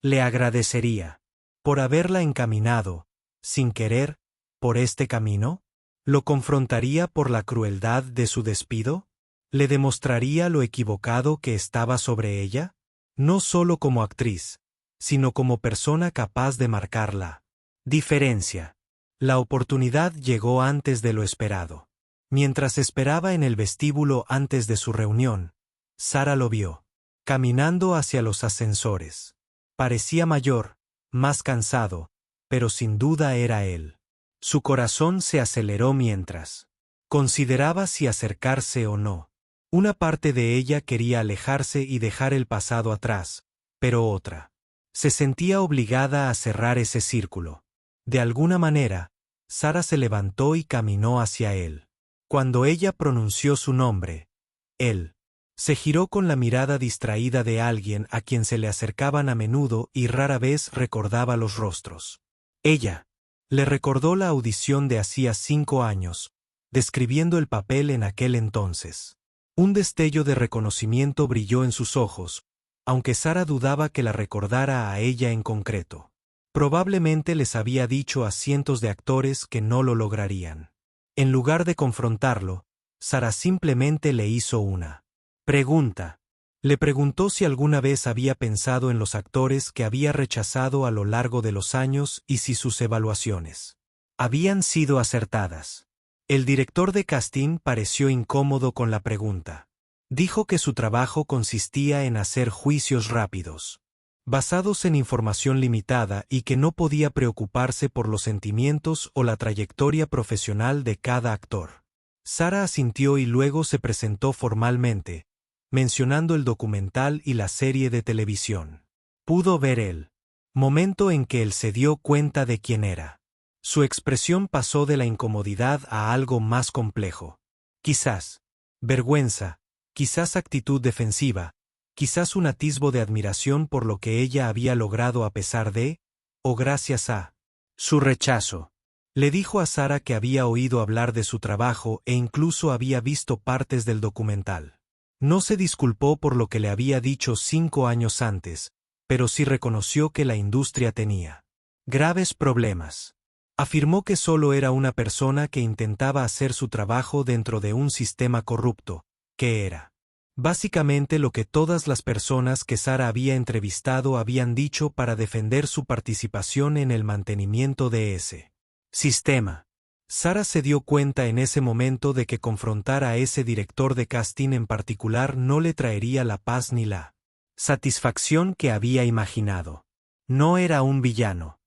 Le agradecería por haberla encaminado, sin querer, por este camino. ¿Lo confrontaría por la crueldad de su despido? ¿Le demostraría lo equivocado que estaba sobre ella? No solo como actriz, sino como persona capaz de marcar la diferencia. La oportunidad llegó antes de lo esperado. Mientras esperaba en el vestíbulo antes de su reunión, Sara lo vio, caminando hacia los ascensores. Parecía mayor, más cansado, pero sin duda era él. Su corazón se aceleró mientras consideraba si acercarse o no. Una parte de ella quería alejarse y dejar el pasado atrás, pero otra se sentía obligada a cerrar ese círculo. De alguna manera, Sara se levantó y caminó hacia él. Cuando ella pronunció su nombre, él se giró con la mirada distraída de alguien a quien se le acercaban a menudo y rara vez recordaba los rostros. Ella le recordó la audición de hacía 5 años, describiendo el papel en aquel entonces. Un destello de reconocimiento brilló en sus ojos, aunque Sara dudaba que la recordara a ella en concreto. Probablemente les había dicho a cientos de actores que no lo lograrían. En lugar de confrontarlo, Sara simplemente le hizo una pregunta. Le preguntó si alguna vez había pensado en los actores que había rechazado a lo largo de los años y si sus evaluaciones habían sido acertadas. El director de casting pareció incómodo con la pregunta. Dijo que su trabajo consistía en hacer juicios rápidos, basados en información limitada y que no podía preocuparse por los sentimientos o la trayectoria profesional de cada actor. Sara asintió y luego se presentó formalmente, mencionando el documental y la serie de televisión. Pudo ver el momento en que él se dio cuenta de quién era. Su expresión pasó de la incomodidad a algo más complejo. Quizás vergüenza, quizás actitud defensiva, quizás un atisbo de admiración por lo que ella había logrado a pesar de, o gracias a, su rechazo. Le dijo a Sara que había oído hablar de su trabajo e incluso había visto partes del documental. No se disculpó por lo que le había dicho 5 años antes, pero sí reconoció que la industria tenía graves problemas. Afirmó que solo era una persona que intentaba hacer su trabajo dentro de un sistema corrupto, que era básicamente lo que todas las personas que Sara había entrevistado habían dicho para defender su participación en el mantenimiento de ese sistema. Sara se dio cuenta en ese momento de que confrontar a ese director de casting en particular no le traería la paz ni la satisfacción que había imaginado. No era un villano.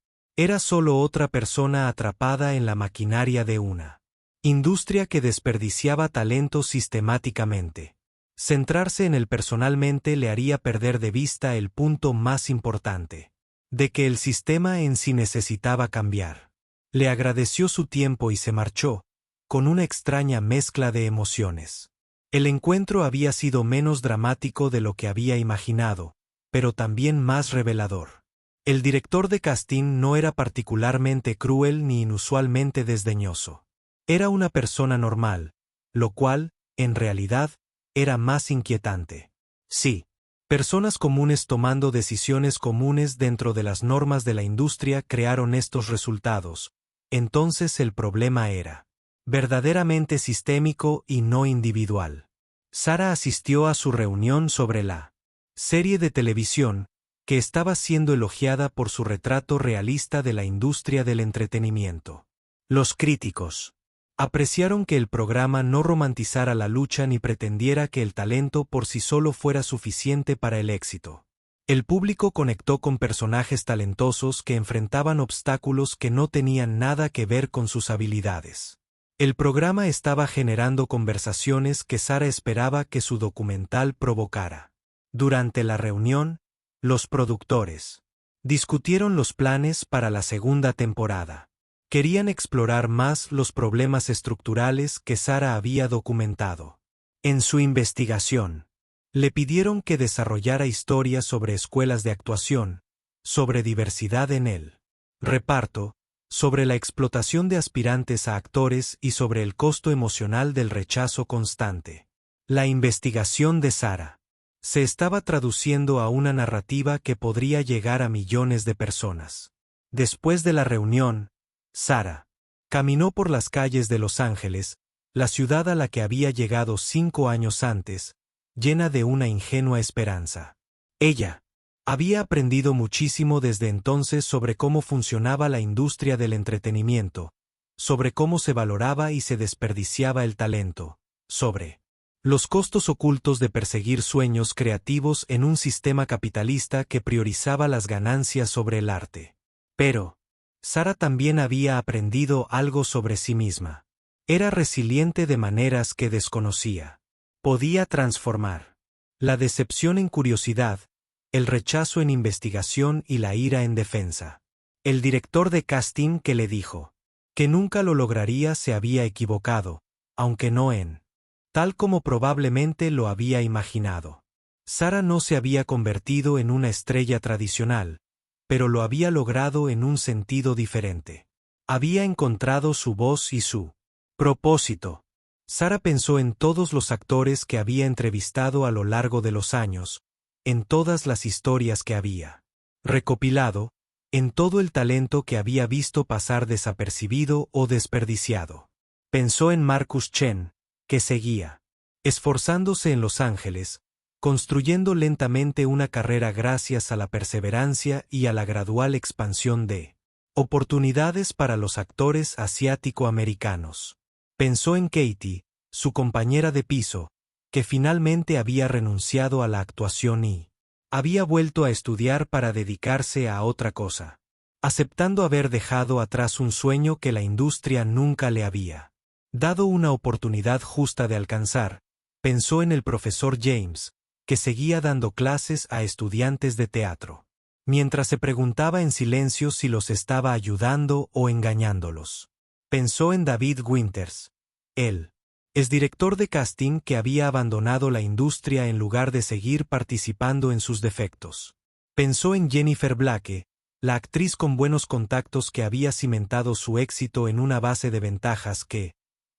Era solo otra persona atrapada en la maquinaria de una industria que desperdiciaba talento sistemáticamente. Centrarse en él personalmente le haría perder de vista el punto más importante, de que el sistema en sí necesitaba cambiar. Le agradeció su tiempo y se marchó, con una extraña mezcla de emociones. El encuentro había sido menos dramático de lo que había imaginado, pero también más revelador. El director de casting no era particularmente cruel ni inusualmente desdeñoso. Era una persona normal, lo cual, en realidad, era más inquietante. Sí, personas comunes tomando decisiones comunes dentro de las normas de la industria crearon estos resultados. Entonces el problema era verdaderamente sistémico y no individual. Sara asistió a su reunión sobre la serie de televisión, que estaba siendo elogiada por su retrato realista de la industria del entretenimiento. Los críticos apreciaron que el programa no romantizara la lucha ni pretendiera que el talento por sí solo fuera suficiente para el éxito. El público conectó con personajes talentosos que enfrentaban obstáculos que no tenían nada que ver con sus habilidades. El programa estaba generando conversaciones que Sara esperaba que su documental provocara. Durante la reunión, los productores discutieron los planes para la segunda temporada. Querían explorar más los problemas estructurales que Sara había documentado. En su investigación, le pidieron que desarrollara historias sobre escuelas de actuación, sobre diversidad en el reparto, sobre la explotación de aspirantes a actores y sobre el costo emocional del rechazo constante. La investigación de Sara se estaba traduciendo a una narrativa que podría llegar a millones de personas. Después de la reunión, Sara caminó por las calles de Los Ángeles, la ciudad a la que había llegado 5 años antes, llena de una ingenua esperanza. Ella había aprendido muchísimo desde entonces sobre cómo funcionaba la industria del entretenimiento, sobre cómo se valoraba y se desperdiciaba el talento, sobre los costos ocultos de perseguir sueños creativos en un sistema capitalista que priorizaba las ganancias sobre el arte. Pero Sara también había aprendido algo sobre sí misma. Era resiliente de maneras que desconocía. Podía transformar la decepción en curiosidad, el rechazo en investigación y la ira en defensa. El director de casting que le dijo que nunca lo lograría se había equivocado, aunque no en tal como probablemente lo había imaginado. Sara no se había convertido en una estrella tradicional, pero lo había logrado en un sentido diferente. Había encontrado su voz y su propósito. Sara pensó en todos los actores que había entrevistado a lo largo de los años, en todas las historias que había recopilado, en todo el talento que había visto pasar desapercibido o desperdiciado. Pensó en Marcus Chen, que seguía esforzándose en Los Ángeles, construyendo lentamente una carrera gracias a la perseverancia y a la gradual expansión de oportunidades para los actores asiático-americanos. Pensó en Katie, su compañera de piso, que finalmente había renunciado a la actuación y había vuelto a estudiar para dedicarse a otra cosa, aceptando haber dejado atrás un sueño que la industria nunca le había dado una oportunidad justa de alcanzar. Pensó en el profesor James, que seguía dando clases a estudiantes de teatro, mientras se preguntaba en silencio si los estaba ayudando o engañándolos. Pensó en David Winters, el exdirector de casting que había abandonado la industria en lugar de seguir participando en sus defectos. Pensó en Jennifer Blake, la actriz con buenos contactos que había cimentado su éxito en una base de ventajas que,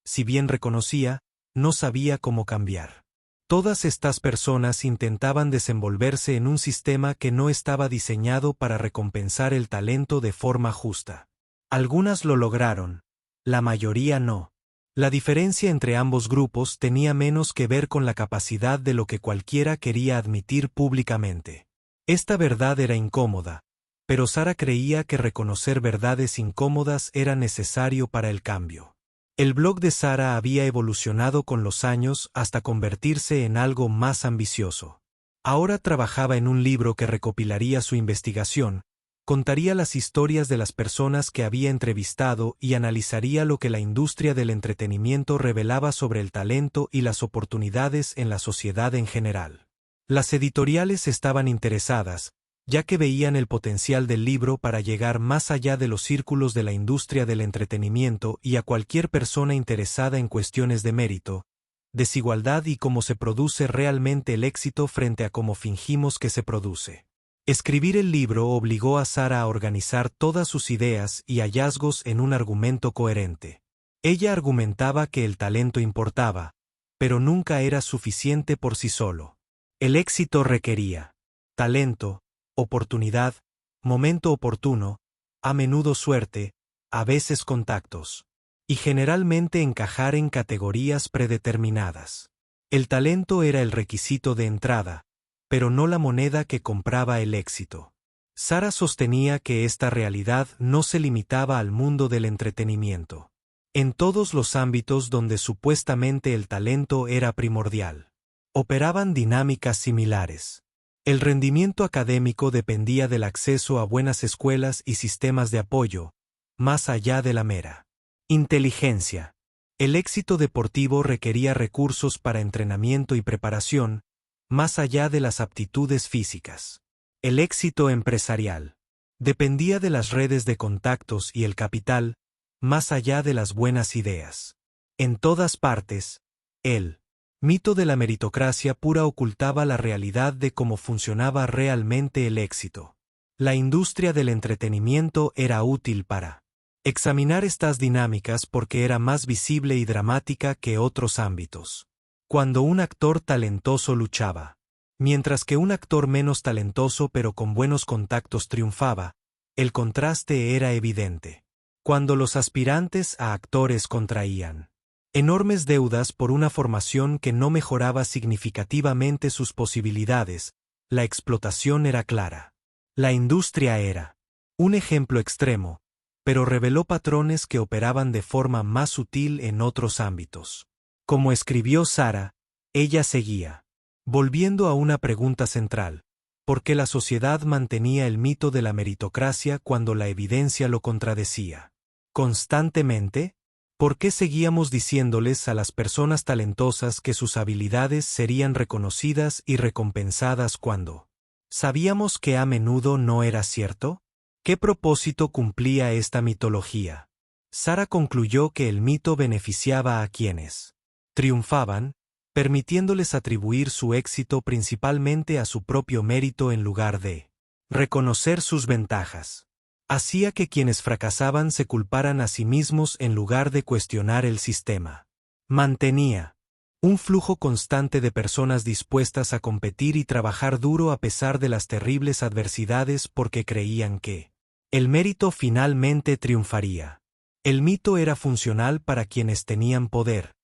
si bien reconocía, no sabía cómo cambiar. Todas estas personas intentaban desenvolverse en un sistema que no estaba diseñado para recompensar el talento de forma justa. Algunas lo lograron, la mayoría no. La diferencia entre ambos grupos tenía menos que ver con la capacidad de lo que cualquiera quería admitir públicamente. Esta verdad era incómoda, pero Sara creía que reconocer verdades incómodas era necesario para el cambio. El blog de Sara había evolucionado con los años hasta convertirse en algo más ambicioso. Ahora trabajaba en un libro que recopilaría su investigación, contaría las historias de las personas que había entrevistado y analizaría lo que la industria del entretenimiento revelaba sobre el talento y las oportunidades en la sociedad en general. Las editoriales estaban interesadas, ya que veían el potencial del libro para llegar más allá de los círculos de la industria del entretenimiento y a cualquier persona interesada en cuestiones de mérito, desigualdad y cómo se produce realmente el éxito frente a cómo fingimos que se produce. Escribir el libro obligó a Sara a organizar todas sus ideas y hallazgos en un argumento coherente. Ella argumentaba que el talento importaba, pero nunca era suficiente por sí solo. El éxito requería talento, oportunidad, momento oportuno, a menudo suerte, a veces contactos, y generalmente encajar en categorías predeterminadas. El talento era el requisito de entrada, pero no la moneda que compraba el éxito. Sara sostenía que esta realidad no se limitaba al mundo del entretenimiento. En todos los ámbitos donde supuestamente el talento era primordial, operaban dinámicas similares. El rendimiento académico dependía del acceso a buenas escuelas y sistemas de apoyo, más allá de la mera inteligencia. El éxito deportivo requería recursos para entrenamiento y preparación, más allá de las aptitudes físicas. El éxito empresarial dependía de las redes de contactos y el capital, más allá de las buenas ideas. En todas partes, el mito de la meritocracia pura ocultaba la realidad de cómo funcionaba realmente el éxito. La industria del entretenimiento era útil para examinar estas dinámicas porque era más visible y dramática que otros ámbitos. Cuando un actor talentoso luchaba, mientras que un actor menos talentoso pero con buenos contactos triunfaba, el contraste era evidente. Cuando los aspirantes a actores contraían enormes deudas por una formación que no mejoraba significativamente sus posibilidades, la explotación era clara. La industria era un ejemplo extremo, pero reveló patrones que operaban de forma más sutil en otros ámbitos. Como escribió Sara, ella seguía volviendo a una pregunta central: ¿por qué la sociedad mantenía el mito de la meritocracia cuando la evidencia lo contradecía constantemente? ¿Por qué seguíamos diciéndoles a las personas talentosas que sus habilidades serían reconocidas y recompensadas cuando sabíamos que a menudo no era cierto? ¿Qué propósito cumplía esta mitología? Sara concluyó que el mito beneficiaba a quienes triunfaban, permitiéndoles atribuir su éxito principalmente a su propio mérito en lugar de reconocer sus ventajas. Hacía que quienes fracasaban se culparan a sí mismos en lugar de cuestionar el sistema. Mantenía un flujo constante de personas dispuestas a competir y trabajar duro a pesar de las terribles adversidades porque creían que el mérito finalmente triunfaría. El mito era funcional para quienes tenían poder,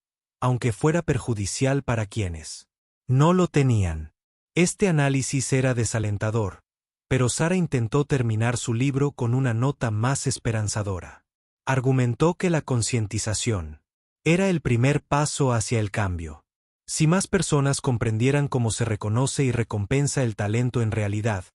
aunque fuera perjudicial para quienes no lo tenían. Este análisis era desalentador, pero Sara intentó terminar su libro con una nota más esperanzadora. Argumentó que la concientización era el primer paso hacia el cambio. Si más personas comprendieran cómo se reconoce y recompensa el talento en realidad,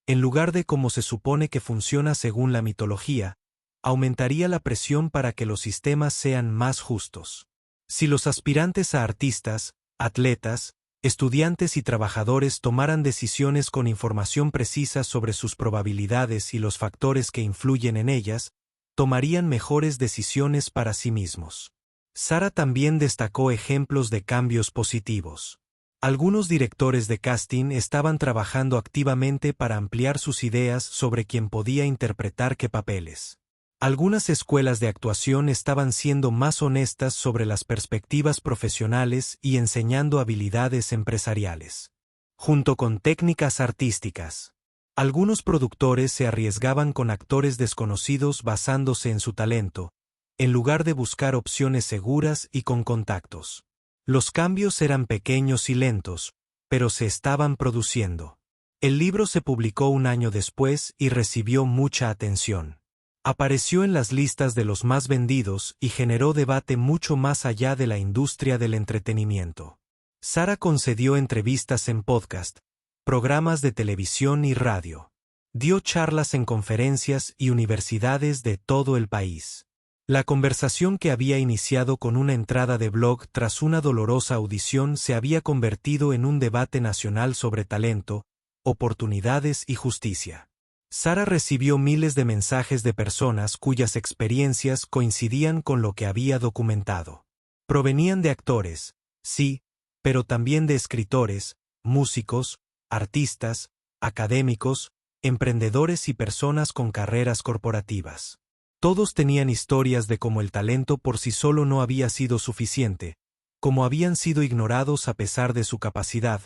en lugar de cómo se supone que funciona según la mitología, aumentaría la presión para que los sistemas sean más justos. Si los aspirantes a artistas, atletas, estudiantes y trabajadores tomaran decisiones con información precisa sobre sus probabilidades y los factores que influyen en ellas, tomarían mejores decisiones para sí mismos. Sara también destacó ejemplos de cambios positivos. Algunos directores de casting estaban trabajando activamente para ampliar sus ideas sobre quién podía interpretar qué papeles. Algunas escuelas de actuación estaban siendo más honestas sobre las perspectivas profesionales y enseñando habilidades empresariales, junto con técnicas artísticas. Algunos productores se arriesgaban con actores desconocidos basándose en su talento, en lugar de buscar opciones seguras y con contactos. Los cambios eran pequeños y lentos, pero se estaban produciendo. El libro se publicó un año después y recibió mucha atención. Apareció en las listas de los más vendidos y generó debate mucho más allá de la industria del entretenimiento. Sara concedió entrevistas en podcast, programas de televisión y radio. Dio charlas en conferencias y universidades de todo el país. La conversación que había iniciado con una entrada de blog tras una dolorosa audición se había convertido en un debate nacional sobre talento, oportunidades y justicia. Sara recibió miles de mensajes de personas cuyas experiencias coincidían con lo que había documentado. Provenían de actores, sí, pero también de escritores, músicos, artistas, académicos, emprendedores y personas con carreras corporativas. Todos tenían historias de cómo el talento por sí solo no había sido suficiente, cómo habían sido ignorados a pesar de su capacidad,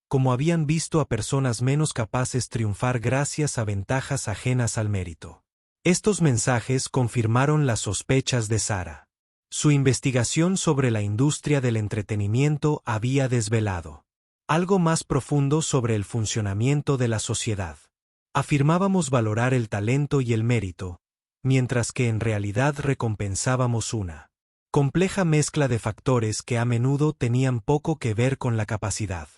cómo habían visto a personas menos capaces triunfar gracias a ventajas ajenas al mérito. Estos mensajes confirmaron las sospechas de Sara. Su investigación sobre la industria del entretenimiento había desvelado algo más profundo sobre el funcionamiento de la sociedad. Afirmábamos valorar el talento y el mérito, mientras que en realidad recompensábamos una compleja mezcla de factores que a menudo tenían poco que ver con la capacidad.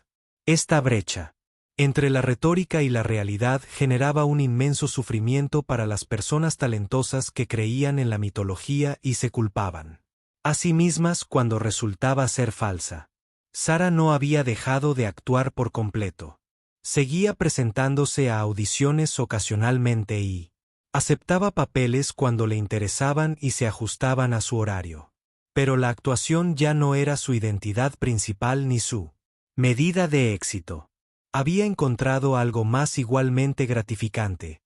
Esta brecha entre la retórica y la realidad generaba un inmenso sufrimiento para las personas talentosas que creían en la mitología y se culpaban a sí mismas cuando resultaba ser falsa. Sara no había dejado de actuar por completo. Seguía presentándose a audiciones ocasionalmente y aceptaba papeles cuando le interesaban y se ajustaban a su horario. Pero la actuación ya no era su identidad principal ni su medida de éxito. Había encontrado algo más igualmente gratificante: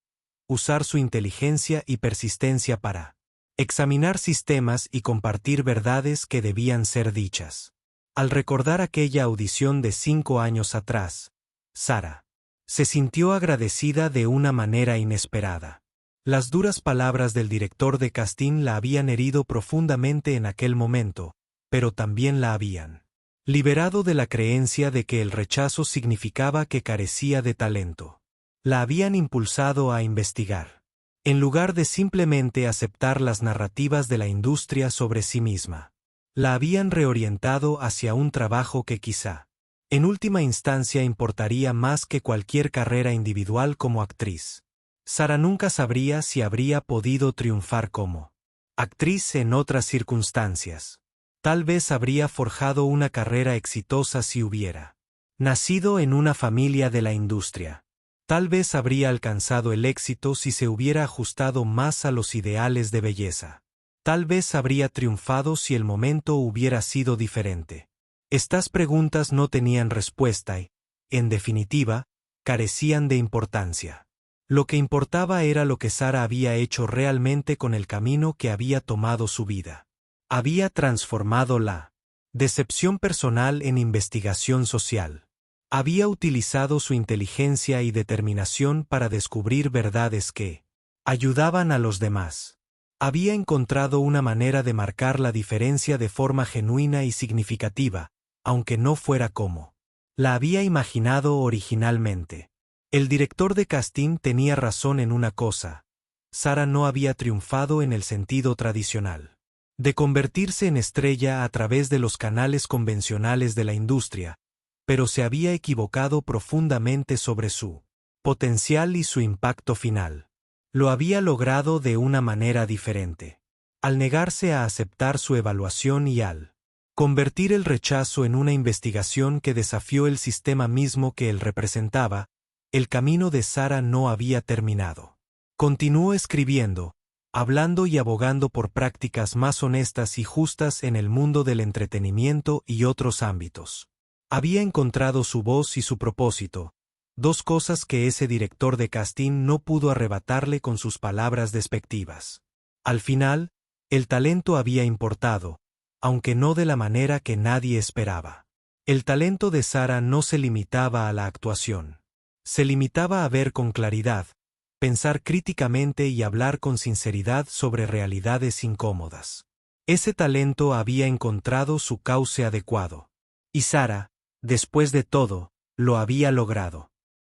usar su inteligencia y persistencia para examinar sistemas y compartir verdades que debían ser dichas. Al recordar aquella audición de 5 años atrás, Sara se sintió agradecida de una manera inesperada. Las duras palabras del director de casting la habían herido profundamente en aquel momento, pero también la habían liberado de la creencia de que el rechazo significaba que carecía de talento. La habían impulsado a investigar, en lugar de simplemente aceptar las narrativas de la industria sobre sí misma. La habían reorientado hacia un trabajo que quizá, en última instancia, importaría más que cualquier carrera individual como actriz. Sara nunca sabría si habría podido triunfar como actriz en otras circunstancias. Tal vez habría forjado una carrera exitosa si hubiera nacido en una familia de la industria. Tal vez habría alcanzado el éxito si se hubiera ajustado más a los ideales de belleza. Tal vez habría triunfado si el momento hubiera sido diferente. Estas preguntas no tenían respuesta y, en definitiva, carecían de importancia. Lo que importaba era lo que Sara había hecho realmente con el camino que había tomado su vida. Había transformado la decepción personal en investigación social. Había utilizado su inteligencia y determinación para descubrir verdades que ayudaban a los demás. Había encontrado una manera de marcar la diferencia de forma genuina y significativa, aunque no fuera como la había imaginado originalmente. El director de casting tenía razón en una cosa: Sara no había triunfado en el sentido tradicional de convertirse en estrella a través de los canales convencionales de la industria, pero se había equivocado profundamente sobre su potencial y su impacto final. Lo había logrado de una manera diferente. Al negarse a aceptar su evaluación y al convertir el rechazo en una investigación que desafió el sistema mismo que él representaba, el camino de Sara no había terminado. Continuó escribiendo, hablando y abogando por prácticas más honestas y justas en el mundo del entretenimiento y otros ámbitos. Había encontrado su voz y su propósito, dos cosas que ese director de casting no pudo arrebatarle con sus palabras despectivas. Al final, el talento había importado, aunque no de la manera que nadie esperaba. El talento de Sara no se limitaba a la actuación. Se limitaba a ver con claridad, pensar críticamente y hablar con sinceridad sobre realidades incómodas. Ese talento había encontrado su cauce adecuado. Y Sara, después de todo, lo había logrado.